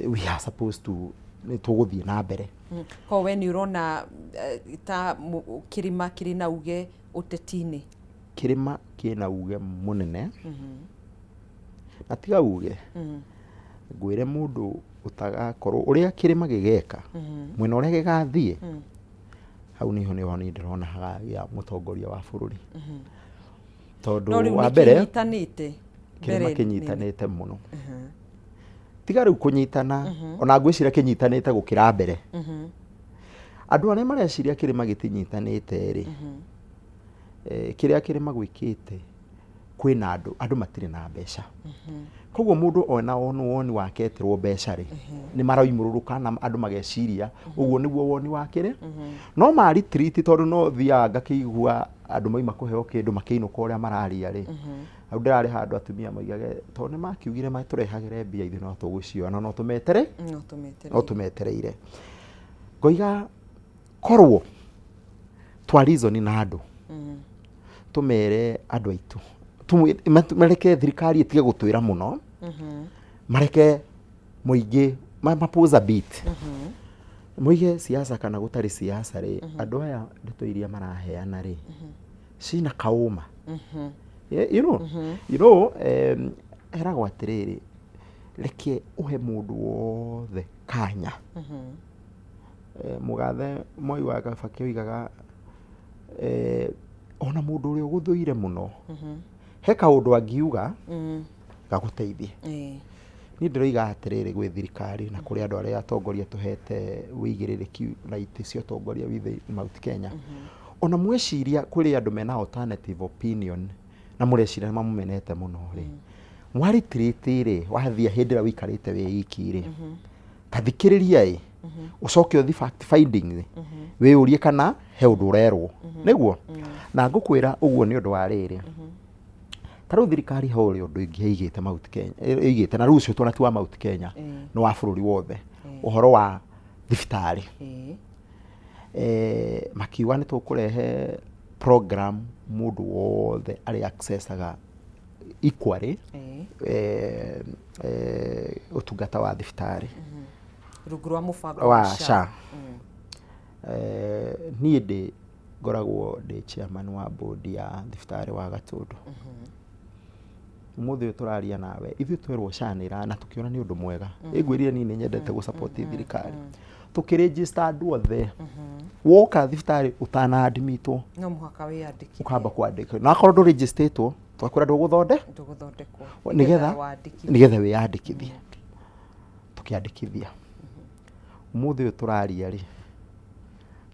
we are supposed to nĩ tũgũthiĩ na mbere ko we nĩ ũrona ta kĩrĩma kĩrĩ na uge ũteti-inĩ kĩrĩma kĩna uge mũnene na tiga uge ngwĩre mũndũ ũtagakorwo ũrĩa kĩrĩma gĩgeka mwena ũrĩa gĩgathiĩ hau niho niho nĩ ndĩrona ya mũtongoria wa bũrũri tondũ wa mbere kĩrĩma kĩnyitanĩte mũno tiga rĩu kũnyitana ona ngwĩciria kĩnyitanĩte gũkĩra mbere andũ arĩa mareciria kĩrĩma gĩtinyitanĩte rĩ kĩrĩa kĩrĩma gwĩkĩte kwĩna andũ matirĩ na mbeca koguo mũndũ ona woni wake eterwo mbeca rĩ nĩ maroimũrũrũka na andũ mageciria ũguo nĩguo woni wake no mari treat tondũ no thiaga ngakĩigua andũ moima kũheo kĩndũ makĩinũka ũrĩa mararia rĩ au ndĩrarĩ handũ atumia moigage tondũ nĩ makiugire matũrehagĩre mbia ithuĩ no tũgũciona no tũmetereire ngoiga korwo twa reason na andũ tũmere andũ aitũ mareke thirikari itige gũtwĩra mũno mareke mũingĩ mapose a bit mũige siasa kana gũtarĩ siasa rĩ andũ aya ndeto iria maraheana rĩ cina kaũma you know eragwo atĩrĩrĩ reke ũhe mũndũ wothe kanya mũgathe Moi wa Kibaki oigaga ona mũndũ ũrĩa ũgũthũire mũno he kaũndũ angiuga gaguteithie ni ndiroiga atiriri gwi thirikari na kuri andu aria atongoria tuhete wigirирiki na iti cio tongoria withe Mount Kenya ona mweciria kuri andu mena alternative opinion na mureciria mamumenete muno ri mwaritirite wathia hindira wikarite we iki ri kathikiriria ucoke uthi fact finding we urie kana he undu urerwo niguo na ngukwira uguo ni undu wa riri taru thirikari hori undu ingihigite Mount Kenya igite na rucio twana tuwa Mount Kenya no wa bururi wothe uhoro wa thibitari makiwa ni tukurehe program mundu wothe ari accessaga equally utungata wa thibitari rugurwa mufango wa SHA ni ndi ngoragwo ndi chairman wa board ya thibitari wa Gatundu muthe turaria nawe ithu twerwo SHA nira na tukiona ni undu mwega igwirire ni nyendete gu support thirikari tukiregister andu othe woka thibitari utana admitwo no muhaka we andiki ukamba kwandika na akorwo ndu registertwo twakura ndu guthondekwo nigetha we yandikithie tukiandikithia muthe turaria ri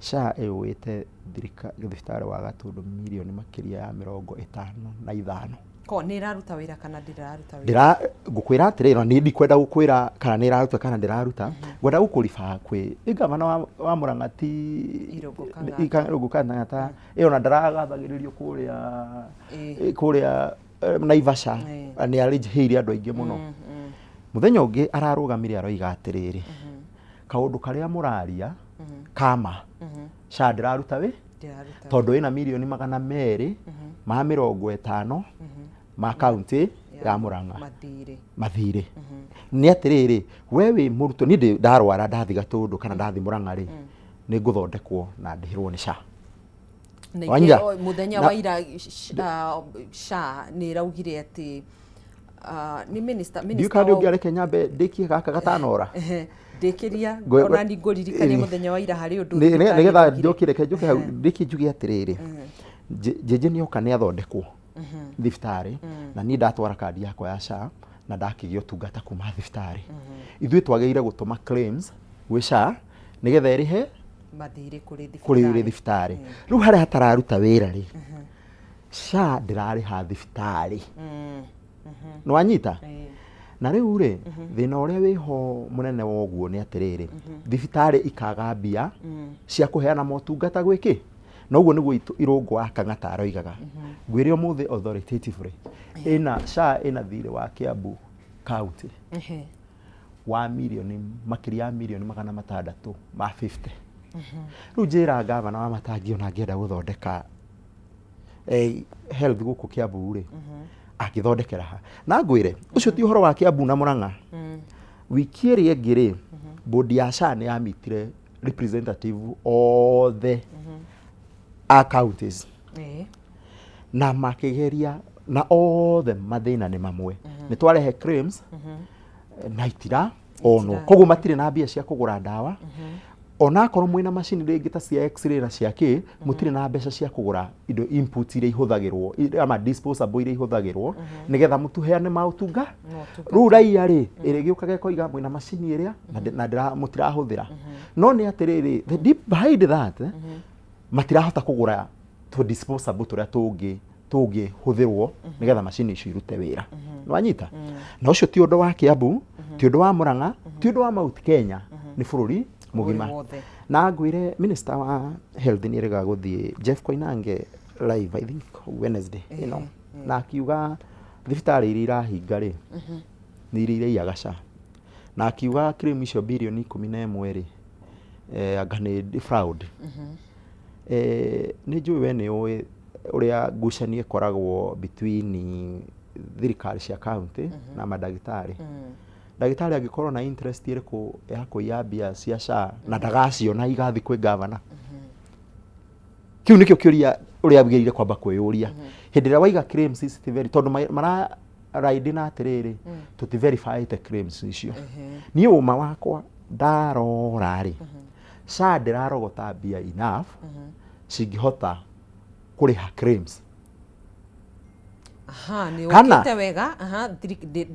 SHA ewete thibitari wa Gatundu milioni makiria ya 55 ko ni raruta wira kana ndiraruta wira ngukwira atirira ni ndikwenda gukwira kana ni raruta kana ndiraruta gwenda gukurifa kwi gavana wa Murang'ati Irungu Kang'ata ona ndaragathagiririo kuria Naivasha ni arĩnjĩhĩire andu aingi muno muthenya ungi ararugamire aroiga atiriri kaundu karia muraria kama SHA ndiraruta wi tondu ina milioni 200 ma 50 ma county ya Murang'a mathire ni atiriri wewe muruto ni ndarwara ndathi Gatundu kana ndathi Murang'a ri ni nguthondekwo na ndihirwo ni SHA wanja muthenya wa ira SHA ni raugire ati ni minister ndikandi ungiare Kenya ndikie gaka gatanora ndikiria ona ni nguririkania muthenya wa ira hari undu nigetha njokire kenjuke hau ndiki njuge atiriri jeje ni oka ni athondekwo thibitari na ni ndatwara kandi yakwa ya SHA na ndakigio tungata kuma thibitari ithuĩ twagĩrĩire gũtũma claims gwĩ SHA nigetha irihe mathire kuri thibitari rĩu harĩa hatararuta wĩra rĩ SHA ndĩrarĩha thibitari no anyita na rĩu rĩ thĩna ũrĩa wĩho mũnene woguo nĩ atirĩrĩ thibitari ikaga mbia cia kũheana motungata gwĩkĩ noguo nĩguo Irungu wa Kang'ata aroigaga ngwĩre ũmũthĩ authoritatively ina SHA ina thirĩ wa Kiambu county wa milioni makiria milioni 600 ma 50 rĩu njĩra gavana wa Matangi ona angĩenda gũthondeka health gũkũ Kiambu rĩ akithondekera ha na ngwĩre ũcio ti ũhoro wa Kiambu na Murang'a wiki ĩrĩa ĩngĩ rĩ board ya SHA nĩ yamitire representative othe a counties na makigeria na othe mathina ni mamwe ni twarehe claims na itira ono koguo matire na mbia cia kugura ndawa ona akorwo mwina machine ringi ta cia x-ray na cia ki mutire na mbeca cia kugura indo input iria ihuthagirwo ama disposable iria ihuthagirwo nigetha mutuheane mautunga ru raia ri irigiukage koiga mwina machine iria na ndira mutirahuthira no ni atiriri the deep behind that matirahota kugura to disposable turia tungi huthirwo nigetha machine icio irute wira no anyita na ucio ti undu wa Kiambu ti undu wa Murang'a ti undu wa Mount Kenya ni bururi mugima na ngwire minister wa health ni rega guthie Jeff Koinange live I think Wednesday you know na akiuga thibitari iria irahinga ri ni iria iyaga SHA na akiuga claim icio bilioni 11 ri anga ni fraud ni njui we ni uĩ uria ngucanio koragwo between thirikari cia county na madagitari ndagitari angikorwo na interest iriku ya kuiya mbia cia SHA na ndagaciona igathi kwĩ gavana kiu nikio kiuria uria abigirire kwamba kwiyuria hindi ria waiga claims CCTV tondu mara raidi na atiriri tuti verify the claims icio ni uma wakwa ndarora ri SHA ndirarogota mbia enough cingihota kuriha claims Ni ukite wega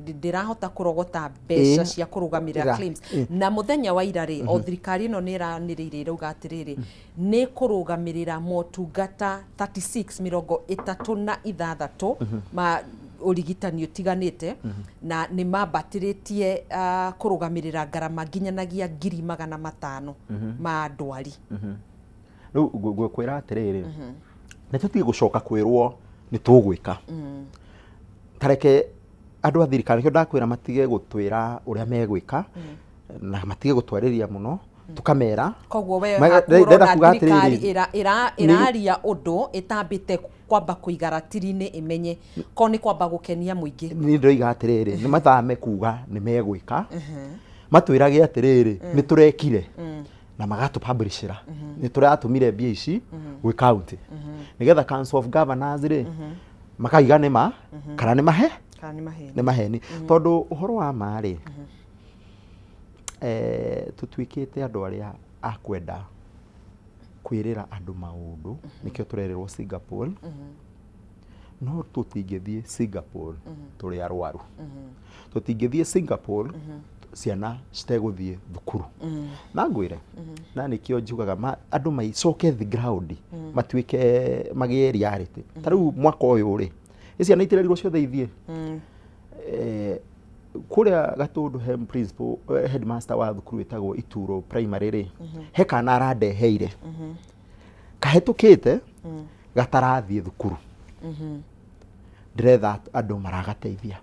ndirahota kurogota mbeca cia kurugamira claims na muthenya wa irari o thirikari no niranirire ruga atiriri ni kurugamirira motungata 36 ma urigitani utiganite na ni mambatiretie kurugamirira garama nginyanagia 500,000 ma ndwari riu gwekwira atiriri ni tutige gucoka kwirwo ni tugwika tareke andu a thirikari kio ndakwira matige gutwira uria megwika na matige gutwariria muno tukamera koguo we ndenda thirikari iraria undu itambite kwamba kuigara tirini imenye ko ni kwamba gukenia muingi ni ndoiga atiriri ni mathame kuga ni megwika matwirage atiriri ni turekire na magatu publishira ni turatumire mbia ici gwi county nigetha council of governors ri makaiga nima kana ni maheni tondu uhoro wa mari tutwikite andu aria akwenda kwirira andu maundu nikio turererwo Singapore no tutingithie Singapore turi arwaru tutingithie Singapore ciana citeguthie thukuru na ngwire na nikio njugaga andu maicoke the ground matwike magie reality tariu mwaka uyu ri ciana itirerirwo ciothe ithie kuria Gatundu hem principal headmaster wa thukuru etagwo Ituro primary ri he kana arandeheire kahetukite gatarathie thukuru ndiretha andu maragateithia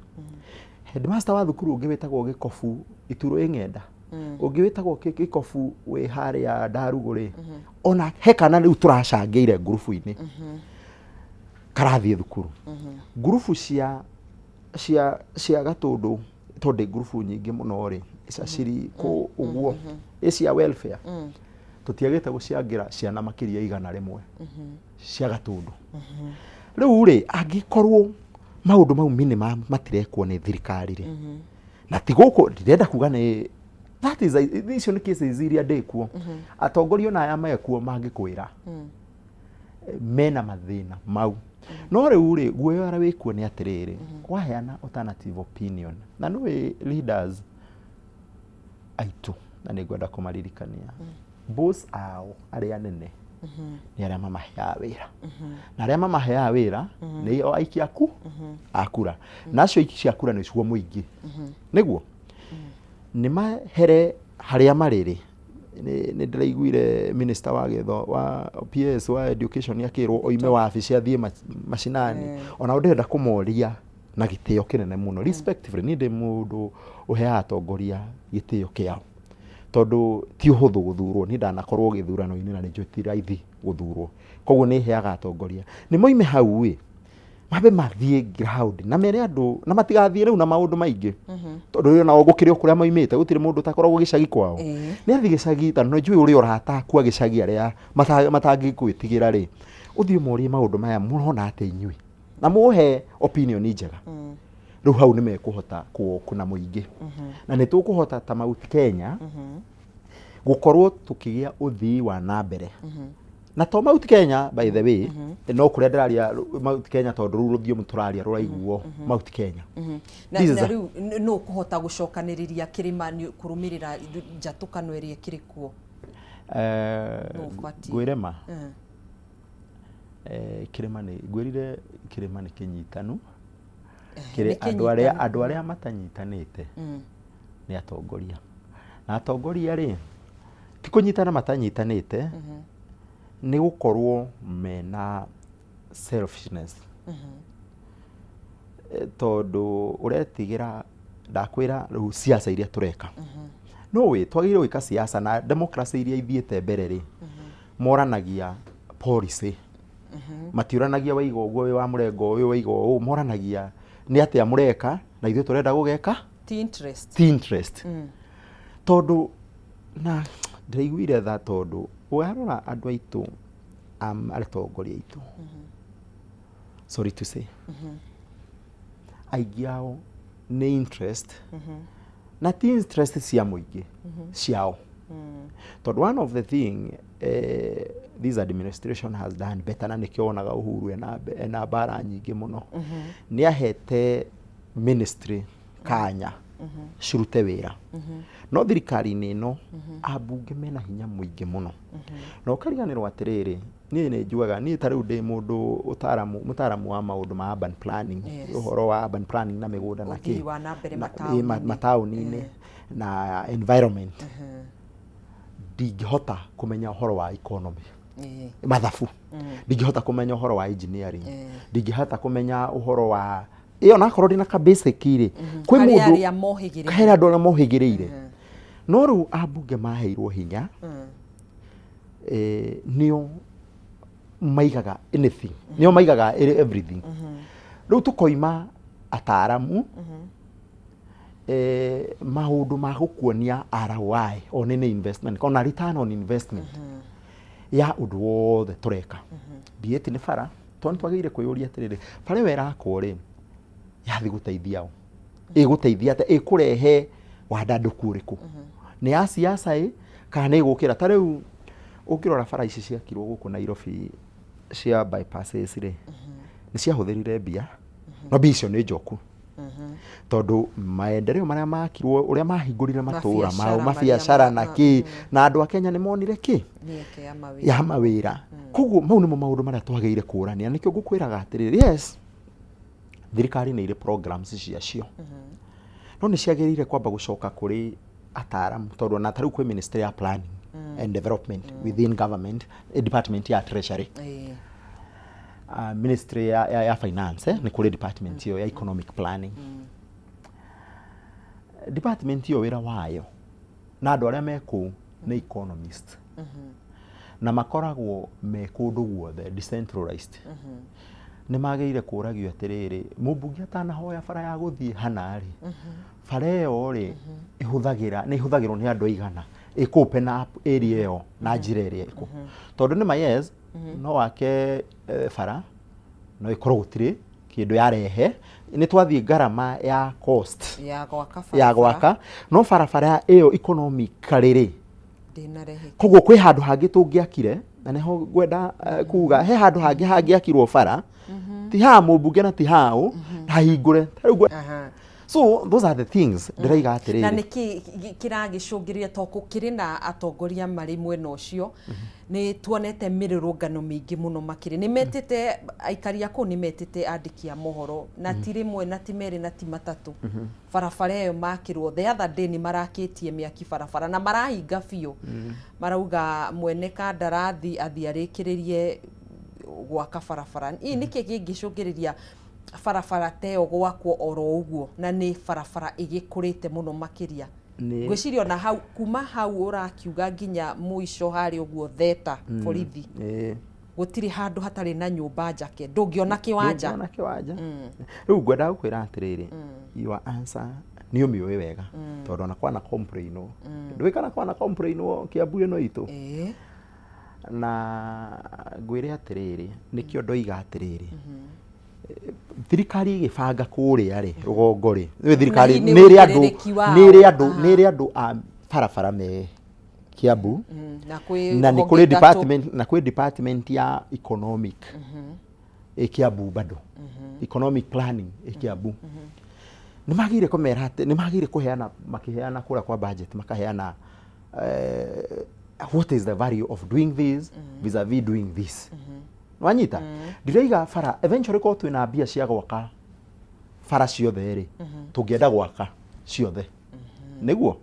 headmaster wa thukuru ungi wetagwo Gikofu Ituro ingenda ungi wetagwo Gikofu we haria Ndaruguri ona he kana riu turacangeire grupu-ini karathie thukuru grupu cia Gatundu tonde grupu nyingi muno ri icaciri ku uguo cia welfare tutiagite guciangira ciana makiria 100 cia Gatundu riu ri angikorwo maundu mau minimum matirekwo ni thirikari ri na tiguko ndirenda kuga ni that is icio ni cases iria ndikuo atongorio na aya mekuo mangikwira mena mathina mau no riu ri guoyo ara wikuo ni atiriri waheana alternative opinion na nwe leaders aitu na nigwenda kumaririkania boss ao aria nene ni aria mamahea wira na aria mamahea wira ni o aiki aku akura nacio iki cia kura ni cio muingi niguo ni mahere haria mariri ni ndiraiguire minister wa getho wa PS wa education yakirwo oime wa afisi athie mashinani ona ndenda kumoria na gitio kinene muno respectively ni ndi mundu uhea atongoria gitio kiao tondu ti uhuthu guthurwo ni ndanakorwo githurano-ini na njoti raithi guthurwo koguo ni heaga atongoria ni moime hau wi mabe mathie ground na mere andu na matigathie riu na maundu maingi tondu ri na ogukirio kuria moimite gutire mundu takoragwo gicagi kwao ni athi gicagi ta no njui uri oratakua gicagi aria matangi kwitigira ri uthie morie maundu maya murona ate inyui na muhe opinion njega riu hau ni mekuhota kuna muingi na ni tukuhota ta Mount Kenya gukorwo tukigia uthii wa nambere na to Mount Kenya by the way no kuria ndiraria Mount Kenya tondu ru ruthio muturaria ruraiguo Mount Kenya na riu no kuhota gucokaniriria kirima ni kurumirira njatukano iria kirikuo gwirema kirima ni gwirire kirima ni kinyitanu kire andu aria matanyitanite ni atongoria na atongoria ri ti kunyitana matanyitanite ni gukorwo mena selfishness tondu uretigira ndakwira riu siasa iria tureka no we twagire gwika siasa na democracy iria ithiete mbere ri moranagia policy matiuranagia waigo uguo wa murengo uyu waigo moranagia ni ati amureka na ithuĩ turenda gugeka ti interest tondu na ndiraiguire tha tondu warora andu aitu atongoria aitu sorry to say aingĩ ao nĩ interest na ti interest cia mũingĩ ciao Tondũ one of the thing this administration has done better na nikionaga Uhuru ena bara nyingĩ mũno nĩ ahete ministry kanya cirute wĩra no thirikari-inĩ ĩno ambunge mena hinya mũingĩ mũno na ũkariganĩrwo atĩrĩrĩ niĩ nĩ njugaga niĩ ta rĩu ndĩ mũndũ mũtaaramu wa maũndũ ma urban planning ũhoro wa urban planning na mĩgũnda na kĩ mataũni-inĩ na environment ndingĩhota kũmenya ũhoro wa economy mathabu ndingĩhota kũmenya ũhoro wa engineering ndingĩhota kũmenya ũhoro wa iyo nakorwo ndina ka basic ire kwĩ mũndũ kahera andũ arĩa mohĩgĩrĩire no rĩu ambunge maheirwo hinya nĩo maigaga anything nĩo maigaga everything rĩu tũkoima ataaramu maũndũ ma gũkuonia ROI on any investment kana return on investment ya ũndũ wothe tũreka dieti nĩ bara twagĩrĩire kwĩyũria atĩrĩrĩ bara ĩyo ĩrakwo rĩ yathi gũteithia o ĩgũteithia atĩ ĩkũrehe wandandũku ũrĩkũ nĩ ya siasa kana nĩ ĩgũkĩra ta rĩu ũkĩrora bara ici ciakirwo gũkũ Nairobi cia bypasses rĩ nĩ ciahũthĩrire mbia no mbia icio nĩ njoku tondũ maendeleo marĩa makirwo ũrĩa mahingũrire matũra mao mabiacara na kĩ na andũ a Kenya nĩ monire kĩ ya mawĩra koguo mau nĩmo maũndũ marĩa twagĩrĩire kũrania nĩkĩo ngũkwĩraga atĩrĩrĩ yes thirikari nĩ irĩ programs ciacio no nĩ ciagĩrĩire kwamba gũcoka kũrĩ ataaramu tondũ na tarĩu kwĩ ministry ya planning and development within government department ya treasury ministry ya finance nĩ kũrĩ department ya economic planning department yo wĩra wayo na andũ arĩa mekũ nĩ economist na makoragwo me kũndũ guothe decentralized nĩ magĩrĩire kũragio atĩrĩrĩ mũmbunge atanahoya bara ya gũthiĩ hana rĩ bara ĩyo rĩ ĩhũthagĩrwo nĩ andũ aigana ĩkũopen up area ĩyo na njĩra ĩrĩa ĩkũ tondũ nĩ yes no wake bara no ĩkorwo gũtirĩ kĩndũ yarehe nĩ twathiĩ garama ya cost ya gwaka no barabara ĩyo economically rĩ koguo kwĩ handũ hangĩ tũngĩakire na nĩho ngwenda kuga he handũ hangĩ hangĩakirwo bara ti ha mũmbunge na ti hao hahingũre so those are the things ndĩraiga atĩrĩrĩ na nĩkĩ kĩragĩcũngĩrĩria toko kĩrĩ na atongoria marĩ mwena ũcio nĩ tuonete mĩrũrũngano mĩingĩ mũno makĩrĩ nĩ metĩte aikari akũ nĩ metĩte andĩki a mohoro na ti rĩmwe na ti merĩ na ti matatũ barabara ĩyo makĩrwo the other day nĩ marakĩtie mĩaki barabara na marahinga biũ marauga mwene kandarathi athiarĩkĩrĩrie gwaka barabara nĩkĩ kĩngĩcũngĩrĩria barabara teo gwakwo oro ũguo na nĩ barabara ĩgĩkũrĩte mũno makĩria ngwĩciria ona hau kuma hau ũrakiuga nginya mũico harĩ ũguo theta borithi gũtirĩ handũ hatarĩ na nyũmba njake ndũngĩona kĩwanja rĩu ngwenda gũkwĩra atĩrĩrĩ your answer nĩ ũmĩũĩ wega tondũ ona kwana complain ndũĩkana kwana complain Kiambu ĩno itũ na ngwĩre atĩrĩrĩ nĩkĩo ndoiga atĩrĩrĩ thirikari ĩgĩbanga kũrĩa rĩ rũgongo rĩ thirikari nĩ ĩrĩ andũ a barabara me Kiambu na nĩ kũrĩ department na kwĩ department ya economic Kiambu bado economic planning Kiambu nĩ magĩrĩire kũmera atĩ nĩ magĩrĩire kũheana makĩheana kũra kwa budget makaheana what is the value of doing this vis-a-vis doing this wanyita ndiraiga bara eventually ko twina mbia cia gwaka bara ciothe rĩ tũngĩenda gwaka ciothe nĩguo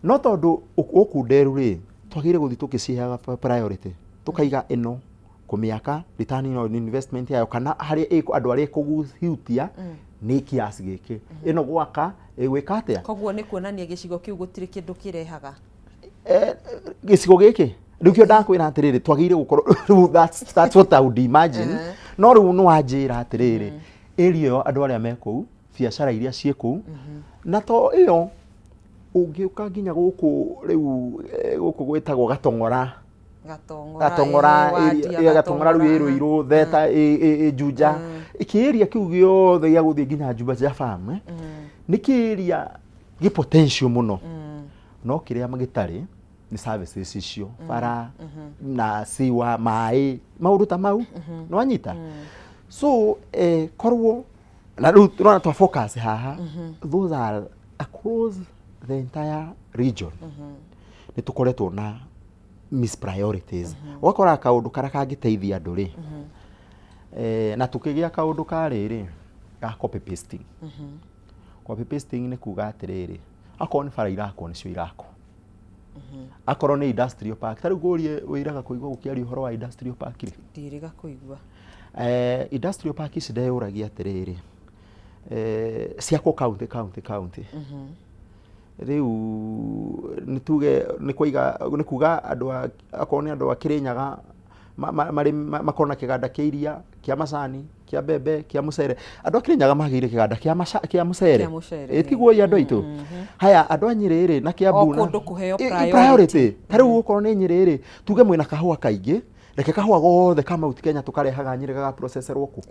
no tondũ ũkunderu rĩ twagĩrĩire gũthiĩ tũkĩciheaga priority tũkaiga ĩno kũmĩaka return on investment yayo kana harĩ andũ arĩa kũguhutia nĩ kiasi gĩkĩ ĩno gwaka ĩgwĩka atĩa koguo nĩ kuonania gĩcigo kĩu gũtirĩ kĩndũ kĩrehaga gĩcigo gĩkĩ rĩu kĩo ndakwĩra atĩrĩrĩ twagĩrĩire gũkorwo that's what I would imagine no rĩu nĩ wanjĩra atĩrĩrĩ area ĩyo andũ arĩa me kũu biacara iria ciĩ kũu na to ĩyo ũngĩũka nginya gũkũ rĩu gũkũ gwĩtagwo Gatongora rĩu ĩrũirũ theta Juja kĩria kĩu gĩothe gĩa gũthiĩ nginya Juba cia farm nĩ kĩria gĩ potential mũno no kĩrĩa magĩtarĩ ni services icio bara na siwa mai maundu ta mau no anyita so korwo na riu turona twa focus haha those are across the entire region ni tukoretwo na miss priorities wakora kaundu kara kangiteithia andu ri na tukigia kaundu kariri ga copy pasting copy pasting ni kuga atiriri akoni bara irako nicio irako akorwo ni industrial park tari gurie wiraga kuigwa gukiari uhoro wa industrial park ri ndiriga kuigwa industrial park ici ndeuragia atiriri ciako county riu nituge ni kuga andu akorwo ni andu akirinyaga makona kiganda kia iria kia macani kia bebe kia mucere andu akirinyaga magire kiganda kia mucere etiguo ya andu aitu haya andu anyiriri na kia buna kundu kuheo priority tariu ukorwo ni nyiriri tuge mwina kahua kaingi reke kahua gothe kama uti Kenya tukarehaga nyirega ga processorwo ku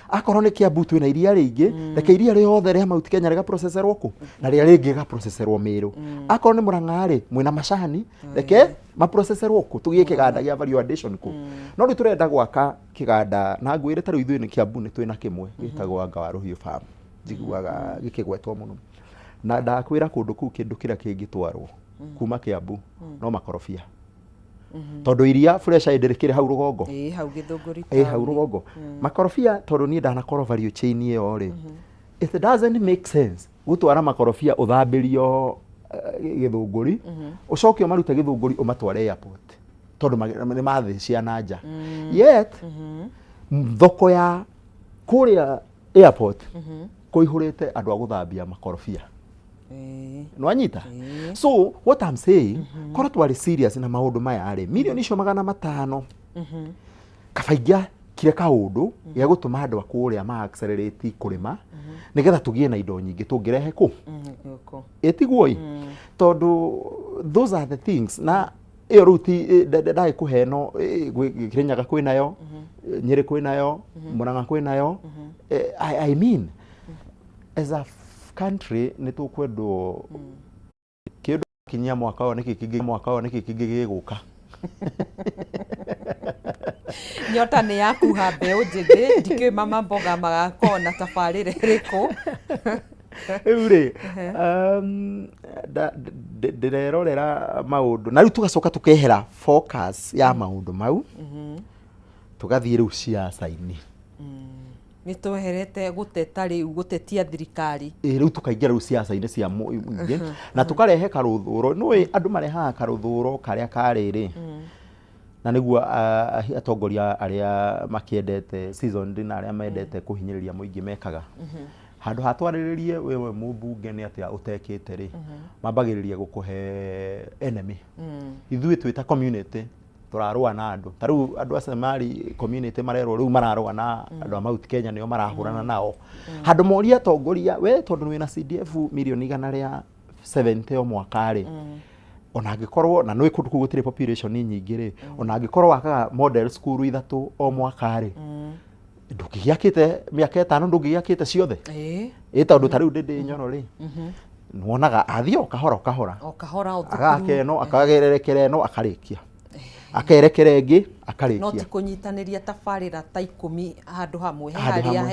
akorwo ni kia butu na iria ringi reke iria riothe ria mauti Kenya rega processorwo ku na ria ringi ga processorwo miru akorwo ni Murang'a ri mwina macani reke ma processorwo ku tugie kiganda gia value addition ku no ri turenda gwaka kiganda na ngwire tariu ithui ni kia bune twina kimwe gitagwo Ngawaruhiu farm njiguaga gikigwetwo muno na ndakwira kundu ku kindu kira kingitwarwo kuma Kiambu no makorofia tondu iria fresha ndirikire hau rugongo hau githunguri hau rugongo makorofia tondu ni ndanakorwo value chain iyo ri it doesn't make sense gutwara makorofia uthambirio githunguri ucokio marute githunguri umatware airport tondu ni mathi cia nanja yet thoko ya kuria airport kuihurite andu a guthambia makorofia no anyita so what I'm saying korwo twari serious na maundu maya ari milioni icio 500 kabaingia kire kaundu ya gutuma andu akuria ma accelerate kurima nigetha tugie na indo nyingi tungirehe ku etiguoi tondu those are the things na iyo ruti dai kuheno Kirinyaga kwinayo Nyeri kwinayo Murang'a kwinayo I mean as a country ni tukwendwo kindu kinya mwaka wa niki kingi giguka nyota ni yaku ha mbeu njigi ndike mama mboga magakona tabarire riku uri ndirerorera maundu na riu tugacoka tukehera focus ya maundu mau tugathie riu siasa-ini ni tweherete guteta riu gutetia thirikari riu tukaingira riu siasa-ini cia muingi na tukarehe karuthuro nui andu marehaga karuthuro karia kariri na niguo atongoria aria makiendete season na aria mendete kuhinyiriria muingi mekaga handu hatwariririe wewe mubunge ni atia utekite ri mambagiriria gukuhe enemy ithui twita community turarua na andu tariu andu asemari community marerwo riu mararua na andu a Mount Kenya nio marahurana nao handu moria tongoria we tondu wina CDF milioni 170 o mwaka ri ona angikorwo na nwi kundu kugutire population nyingi ri ona angikorwo wakaga model school 3 o mwaka ri ndugiakite miaka 5 ndugiakite ciothe tondu tariu ndi nyono ri nuonaga athio kahora agakeno akagererekere no akarikia akerekere ingi akarikia no ti kunyitaniria tabarira ta 10 handu hamwe haria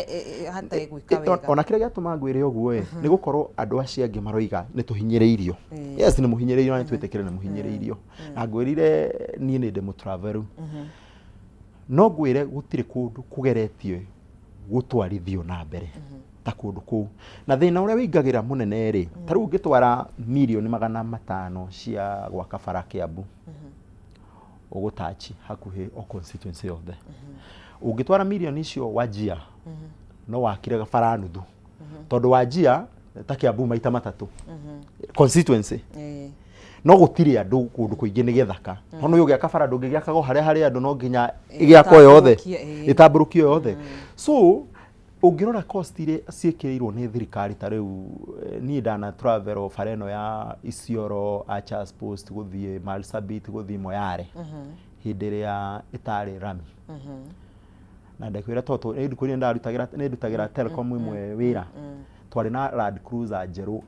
hata gwika wega ona kire giatuma ngwire uguo ni gukorwo andu acio angi maroiga ni tuhinyiriirio yes ni muhinyiriirio na twetekere ni muhinyiriirio na ngwirire nie ni ndemu travel no ngwire gutire kundu kugeretio gutwarithio na mbere ta kundu ku na thina uria wingagira munene ri tariu ngitwara milioni 500 cia gwaka bara Kiambu ugutachi hakuhi o constituency yothe ungitwara milioni icio Wajia no wakire bara nuthu tondu Wajia ta Kiambu maita 3 constituency no gutire andu kundu kuingi ni githaka hono yo giaka bara ndungi giakago haria andu no nginya igiako yothe itamburukio yothe so ungirora cost ile ciekirirwo ni thirikari ta riu ni ndana travel fareno ya Isiolo Achas Post guthie Marsabit guthie Moyale hindire ya itari rami na ndakwira toto ndikuri ndutagira Telecom imwe wira twari na Land Cruiser njeru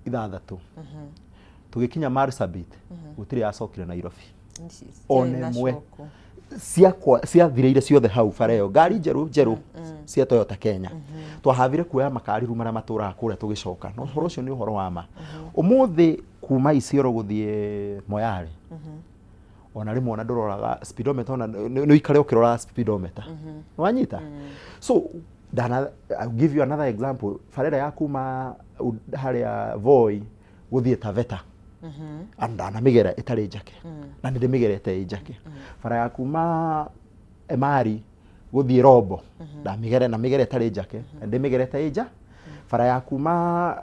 6 tugikinya Marsabit gutire yacokire Nairobi One onemwe ciathireire ciothe hau bareo ngari njeru cia Toyota Kenya twahavire kuoya makari rumara maturaga kuria tugicoka no horo ucio ni uhoro wa ma umuthi kuma Isiolo guthie Moyale ona rimwe ona nduroraga speedometer ona no ikare ukirora speedometer wanyita so I'll give you another example farera ya kuma haria Voi guthie Taveta andana migera itari njake na ndi migerete njake fara ya kuma Emari guthie Robo na migere itari njake ndi migerete nja fara ya kuma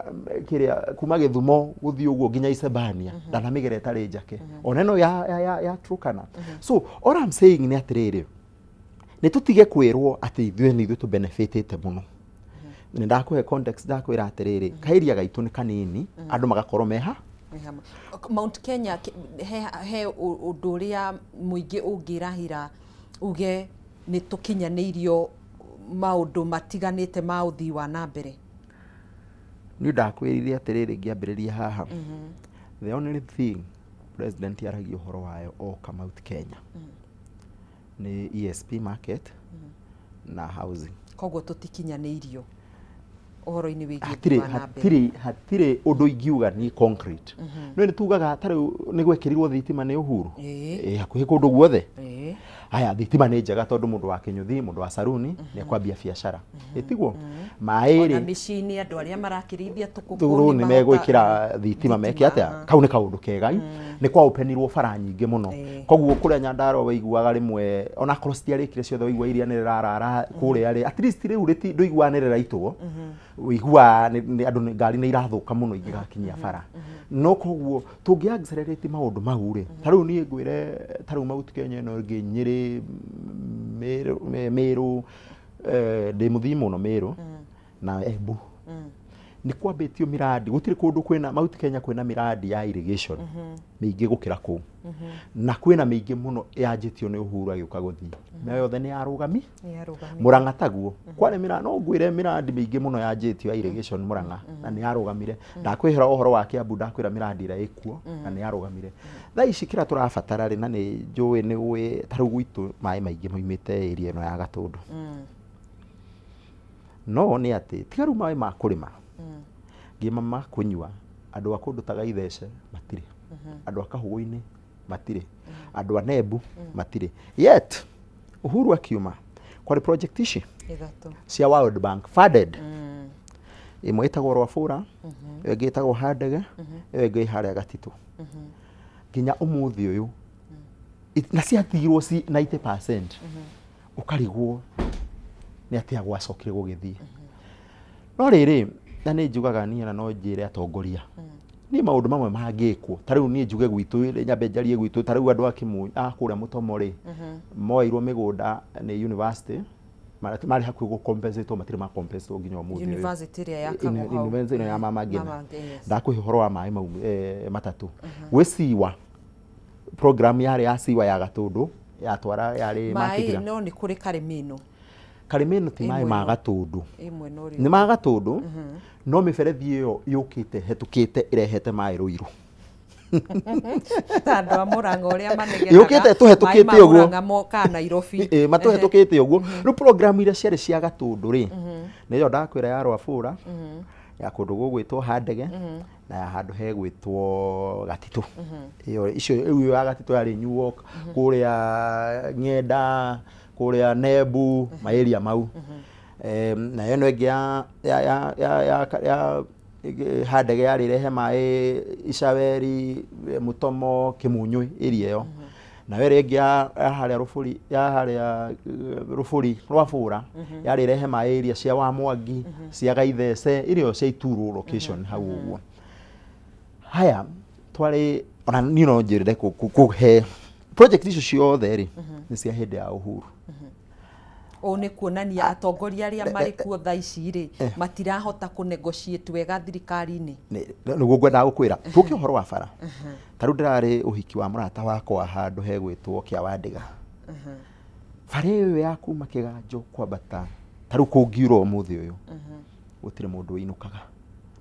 kiria kuma Githumo guthie uguo nginya Isebania na migere itari njake oneno ya Turkana so all I'm saying ni atiriri ni tutige kwirwo ati ithuĩ tu benefitete muno ni ndakuhe context ndakwira atiriri kairia gaitu ni kanini andu magakorwo meha Mount Kenya he undu uria muingi ungirahira uge ni tukinyanirio maundu matiganite ma uthii wa na mbere ni ndakwirire atiriri ngiambiriria haha the only thing president yaragi uhoro wayo oka Mount Kenya ni ESP market na housing koguo tutikinyanirio uhoro-ini wigie hatire undu ingiuga ni concrete no ni tugaga tari ni gwekirirwo thitima ni Uhuru hakuhi kundu guothe haya thitima ni njega tondu mundu wa Kinyuthi mundu wa Saruni ni kwambia biashara itiguo mairi na mishini andu aria marakirithia tukukuni ni megwikira thitima meke atia kau ni kaundu kega ni kwa openirwo bara nyingi muno koguo kuria Nyandaro waiguaga rimwe ona crossitiarikire ciothe waigua iria ni rarara kuria ri at least riu nduiguanirira itwo wigua ni andu ngari ni irathuka muno ingigakinyia bara no koguo tungi accelerate maundu mau ri tariu ni ngwire tariu Mount Kenya no Nyeri Meru de muthimo no Meru na Embu ni kwambitio miradi gutire kundu kwina Mount Kenya kwina miradi ya irrigation miingi gukira ku na kwina miingi muno yanjitio ni Uhuru agiuka guthii na yothe ni arugami Murang'a taguo kware miradi no ngwire miradi miingi muno yanjitio ya irrigation Murang'a na ni arugamire ndakwihera uhoro wa Kiambu ndakwira miradi ira ikuo na ni arugamire tha ici kira turabatara ri na ni njui ni gwi taru gwitu mai maingi moimite area no ya Gatundu no ni ati tigaru mai ma kurima ngima ma kunywa andu akundu taga ithece matire andu akahuguini matire andu anebu matire yet Uhuru akiuma kwa project ici cia World Bank funded imwe itagwo Rwabura ĩngĩ itagwo Handege ĩngĩ haria Gatitu nginya umuthi uyu na ciathirwo ci 90% ukarigwo ni atia gwacokire gugithii no riri na ni njugaga ni na no njire atongoria ni maundu mamwe mangikwo tariu ni njuge gwitu nyambe njarie gwitu tariu andu akimu akuria Mutomori moirwo migunda ni university mari hakuhi gucompensate matire ma compensate nginya umuthi university ria yakagwo university ya Mama Ngina ndakuhi horo wa mai mau matatu gwiciwa program yari ya siwa ya Gatundu yatwara yari makithira no ni kuri Karimeno ti mai ma Gatundu ni ma Gatundu no miberethi iyo yukite hetukite irehete mai Ruiru tandu amuranga uria manegeraga yukite tuhetukite uguo Murang'a moka Nairobi matuhetukite uguo no program ira ciari cia Gatundu ri niyo ndakwira ya Rwabura ya kundu gugwitwo Handege na ya handu he gwitwo Gatitu iyo icio ya Gatitu yari New Walk kuria Ng'enda kuria Nebu maeria mau na yeno ingi ya Handege yari rehe mai Icaweri Mutomo Kimunyui area yo na were ingi ya haria Rufuri Rwabura yari rehe mai area cia wa Mwangi cia Gaithece irio cia Ituru location hau uguo haya twari ona nino njirire kuhe project icio ciothe ri ni cia hindi ya Uhuru o ni kuonania atongoria aria mari kuo tha ici ri matirahota ku negotiate wega thirikari-ini niguo ngwenda gukwira tuki uhoro wa bara taru ndirari uhiki wa murata wakwa handu he gwitwo Kia Wandiga bara iyo ya kuma Kiganjo kwambata taru kungiuro umuthi uyu gutire mundu winukaga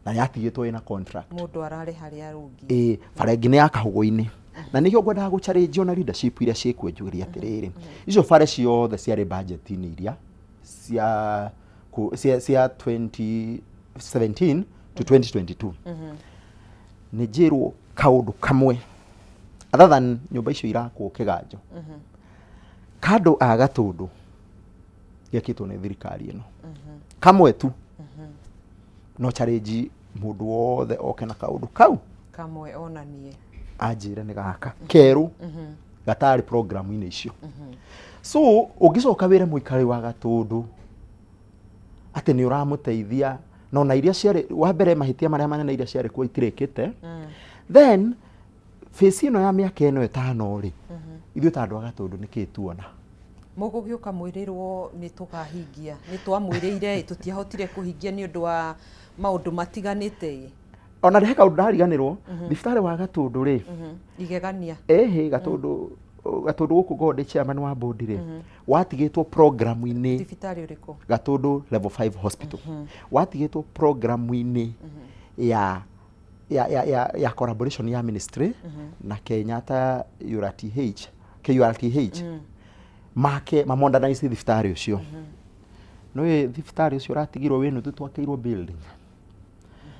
na yatigitwo ina contract mundu arare haria rungi bara ingĩ nĩ ya kahũgũ-inĩ na nĩkĩo ngwendaga gũchallenge ona leadership iria ciĩkuo njũgĩria atĩrĩrĩ icio bara ciothe ciarĩ budget-inĩ iria cia 2017 to 2022 nĩ njĩrwo kaũndũ kamwe other than nyũmba icio irakwo Kĩganjo kando a Gatũndũ gekĩtwo nĩ thirikari ĩno kamwe tu no challenge mũndũ wothe oke na kaũndũ kau kamwe onanie anjĩre nĩ gaka kerũ gatarĩ program-inĩ icio so ũngĩcoka wĩre mũikari wa Gatũndũ atĩ nĩ ũramũteithia no na iria ciarĩ wa mbere mahĩtia marĩa manene iria ciarĩ kuo itirĩkĩte then face ĩno ya mĩaka ĩno ĩtano rĩ ithuĩ ta andũ a Gatũndũ nĩkĩ tuona mũgũgĩũka mwĩrĩrwo nĩ tũkahingia nĩ twamwĩrĩire tũtiahotire kũhingia nĩ ũndũ wa maũndũ matiganĩte ona rĩhe kaũndũ ndariganĩrwo thibitarĩ wa Gatũndũ rĩ igegania Gatũndũ gũkũ Gode chairman wa board rĩ watigĩtwo program-inĩ thibitarĩ ũrĩkũ Gatũndũ level 5 hospital watigĩtwo program-inĩ ya collaboration ya ministry na Kenyatta KURTH make modernize thibitarĩ ũcio no thibitarĩ ũcio ratigirwo wĩ nuthu twakĩirwo building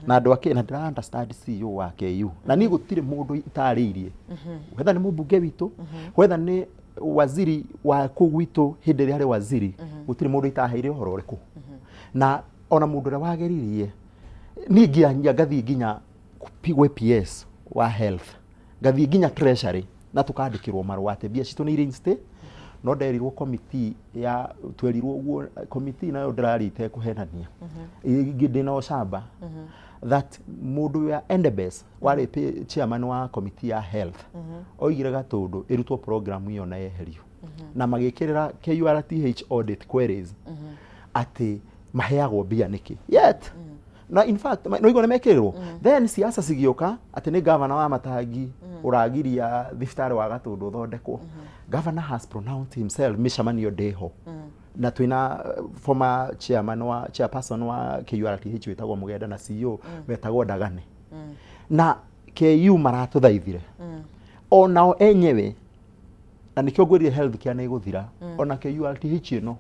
na andũ ake na ndĩra understand CEO wa KU na niĩ gũtirĩ mũndũ itarĩirie whether nĩ mũmbunge witũ whether nĩ waziri wa kũu witũ hĩndĩ ĩrĩa arĩ waziri gũtirĩ mũndũ itaheire ũhoro ũrĩkũ na ona mũndũ ũrĩa wageririe niĩ ngathiĩ nginya pigwe PS wa health ngathiĩ nginya treasury na tũkandĩkĩrwo marũa atĩ mbia citũ nĩ reinstate no nderirwo committee ya twerirwo uguo committee nayo ndĩrarĩte kũhenania ndĩna ũcamba that mũndũ ya Endebess warĩ chairman wa committee ya health oigire Gatũndũ ĩrutwo program ĩyo na yeherio na magĩkĩrĩra KURTH audit queries atĩ maheagwo mbia nĩkĩ yet na in fact no igone mekĩrĩrwo then siasa cigĩũka atĩ nĩ governor wa Matangi ũragiria thibitarĩ wa Gatũndũ thondekwo governor has pronounced himself mĩcemanio ndĩho na twina former chairperson wa KURTH wetagwo Mũgenda na CEO wetagwo Ndagane na KU maratũthaithire onao enyewe na nĩkĩo ngwĩrire health care nĩ gũthira ona KURTH ĩno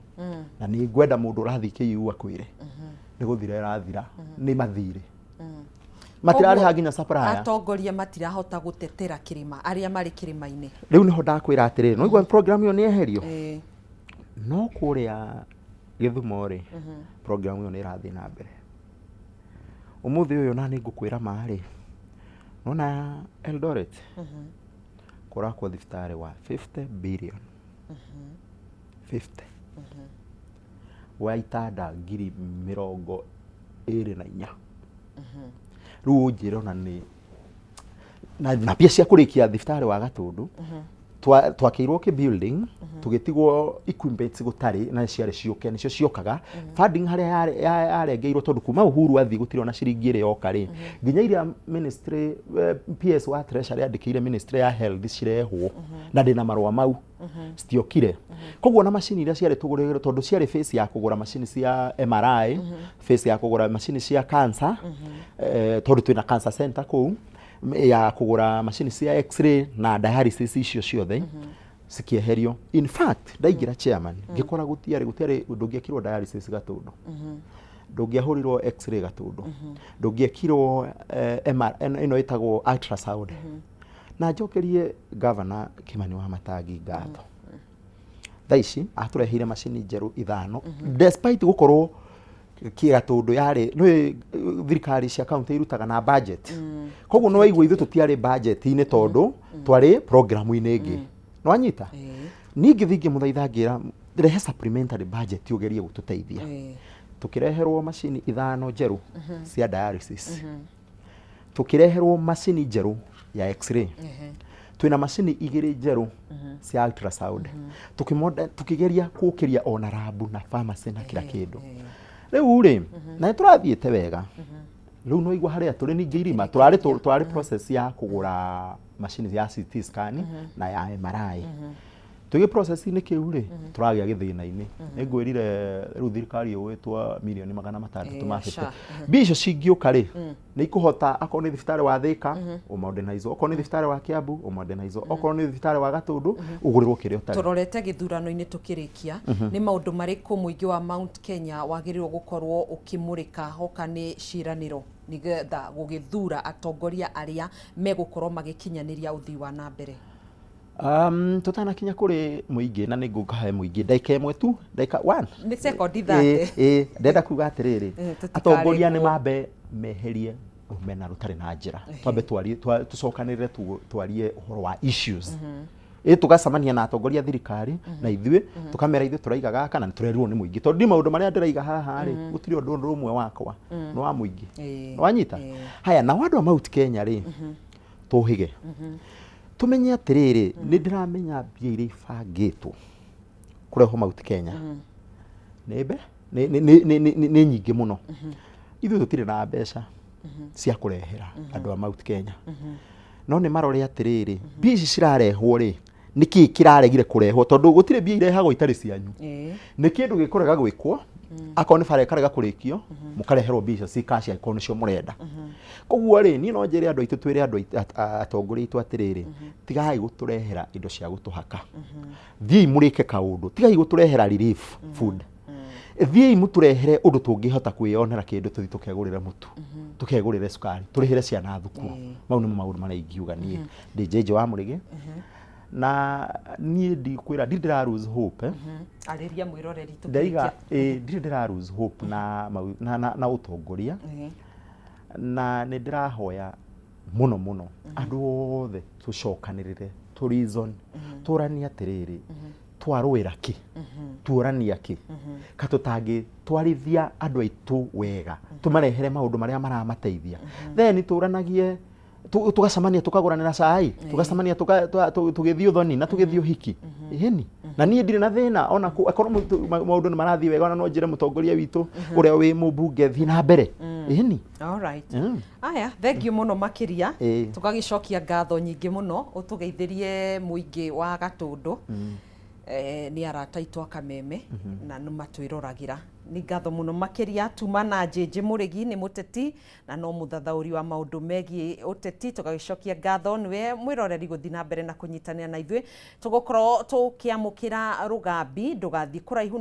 na nĩ ngwenda mũndũ ũrathiĩ KU akwĩre nĩ gũthira ĩrathira nĩ mathire matirarĩha nginya supplier atongoria matirahota gũtetera kĩrĩma arĩa marĩ kĩrĩma-inĩ rĩu niho ndakwĩra atĩrĩrĩ no igua program ĩyo nĩ eherio no kũrĩa Gĩthumo rĩ program ĩyo nĩ ĩrathiĩ na mbere ũmũthĩ ũyũ na nĩ ngũkwĩra marĩ nona Eldoret kũrakwo thibitarĩ wa 50 billion 50 wa itanda ngiri 24 rĩu njĩra ona nĩ na pia cia kũrĩkia thibitarĩ wa Gatũndũ twakĩirwo kĩ building tũgĩtigwo equipment gũtarĩ na ciarĩ ciũke nĩcio ciokaga funding harĩa yarengeirwo tondũ kuma Uhuru athi gũtirĩ ona ciringi ĩrĩ yoka rĩ nginya iria ministry PS wa treasury yandĩkĩire ministry ya health cirehwo na ndĩna marũa mau citiokire koguo na macini iria ciarĩ tũgũrĩrwo tondũ ciarĩ face ya kũgũra macini cia MRI face ya kũgũra macini cia cancer tondũ twĩna cancer center kũu ya kũgũra macini cia x-ray na dialysis icio ciothe cikieherio in fact ndaingĩra chairman ngĩkora gũtiarĩ ndũngĩekirwo dialysis Gatũndũ ndũngĩahũrirwo x-ray Gatũndũ ndũngĩekirwo ĩno ĩtagwo ultrasound na njokerie governor Kimani wa Matangi ngatho thaa ici atũreheire macini njerũ 5 despite gũkorwo Gatũndũ yarĩ nĩ thirikari cia county irutaga na budget koguo no waigua ithuĩ tũtiarĩ budget-inĩ tondũ twarĩ program-inĩ ĩngĩ no anyita ningĩ thingi mũthaitha ngĩra rehe supplementary budget ũgerie gũtũteithia tũkĩreherwo macini 5 njerũ cia dialysis tũkĩreherwo macini njerũ ya x-ray twina macini 2 njerũ cia ultrasound tukĩgeria kũkĩria ona lab na pharmacy na kila kĩndũ rĩu rĩ na tũrathiĩte wega rĩu no igua harĩa tũrĩ ningĩ irima tũrarĩ process ya kũgũra macini ya CT scan na ya MRI tuge process-inĩ kĩu rĩ tũragĩa gĩthĩna-inĩ nĩngwĩrire rĩu thirikari ĩgwĩtwo mirioni 600 ma bĩte mbia icio cingĩũka rĩ nĩ ikũhota akorwo nĩ thibitarĩ wa Thika ũmodernizwo, okorwo nĩ thibitarĩ wa Kiambu ũmodernizwo, okorwo nĩ thibitarĩ wa Gatũndũ ũgũrĩrwo kĩrĩa ũtarĩ. Tũrorete gĩthurano-inĩ tũkĩrĩkia nĩ maũndũ marĩkũ mũingĩ wa Mount Kenya wagĩrĩirwo gũkorwo ũkĩmũrĩka hoka nĩ ciĩranĩro nĩgetha gũgĩthura atongoria arĩa megũkorwo magĩkinyanĩria ũthii wa na mbere? Tutanakinya kuri muingi na nigukahe muingi ndaika imwe tu ndaika 1 ni sekondi 30 ndenda kuga atiriri atongoria ni mambe meherie rumena rutari na njira twambe tucokanirire twarie uhoro wa issues tugacamania na atongoria thirikari na ithuĩ tukamera ithuĩ turaiga gaka na turerirwo ni muingi tondu maundu maria ndiraiga haha ri gutiri undu rumwe wakwa no wa muingi no wanyita haya na wandu wa Mount Kenya ri tuhige tumenye atiriri ni ndiramenya mbia iria ibangitwo kureho Mount Kenya nebe ni nyingi muno ithuĩ tutire na mbeca cia kurehera andu a Mount Kenya no ni marore atiriri mbia ici cirarehwo ri niki kiraregire kurehwo tondu gutire mbia irehagwo itari cianyu ni kindu gikorega gwikwo akoni fare karega kurikio mukareherwo mbia ci cash icon nicio murenda koguo ri ni no njire andu aitu twire andu atongoria itu atiriri tigai guturehera indo cia gutuhaka thii murike kaundu tigai guturehera relief food thii muturehere undu tungihota kwiyonera kindu tuthi tukegurira mutu tukegurire sukari turihire ciana thukuru mau ni maundu maria ingiuga nie ndi jeje wa murigi na nie ndikwira ndira lose hope ariria mwiroreri ndaiga ndira lose hope na utongoria na ni ndirahoya muno andu othe tucokanirire tu reason turania atiriri twarwira ki turania ki katutangi twarithia andu aitu wega tumarehere maundu maria maramateithia then turanagie tugacamania tukaguranira cai tugacamania tugithio thoni na tugithio hiki iheni na nie ndire na thina ona akorwo maundu ni marathi wega no njire mutongoria witu uria wi mubunge thi na mbere iheni. All right aya thank you muno makiria tugagicokia ngatho nyingi muno utugeithirie muingi wa Gatundu ni arata itwa Kameme na numatwirораgira ni ngatho muno makiria tuma na jeje murigi ni muteti na no muthathauri wa maundu megi uteti tugagicokia ngatho niwe mwiroreri guthi na mbere na kunyitanira na ithuĩ tugukorwo tukiamukira rugambi ndugathi kuraihu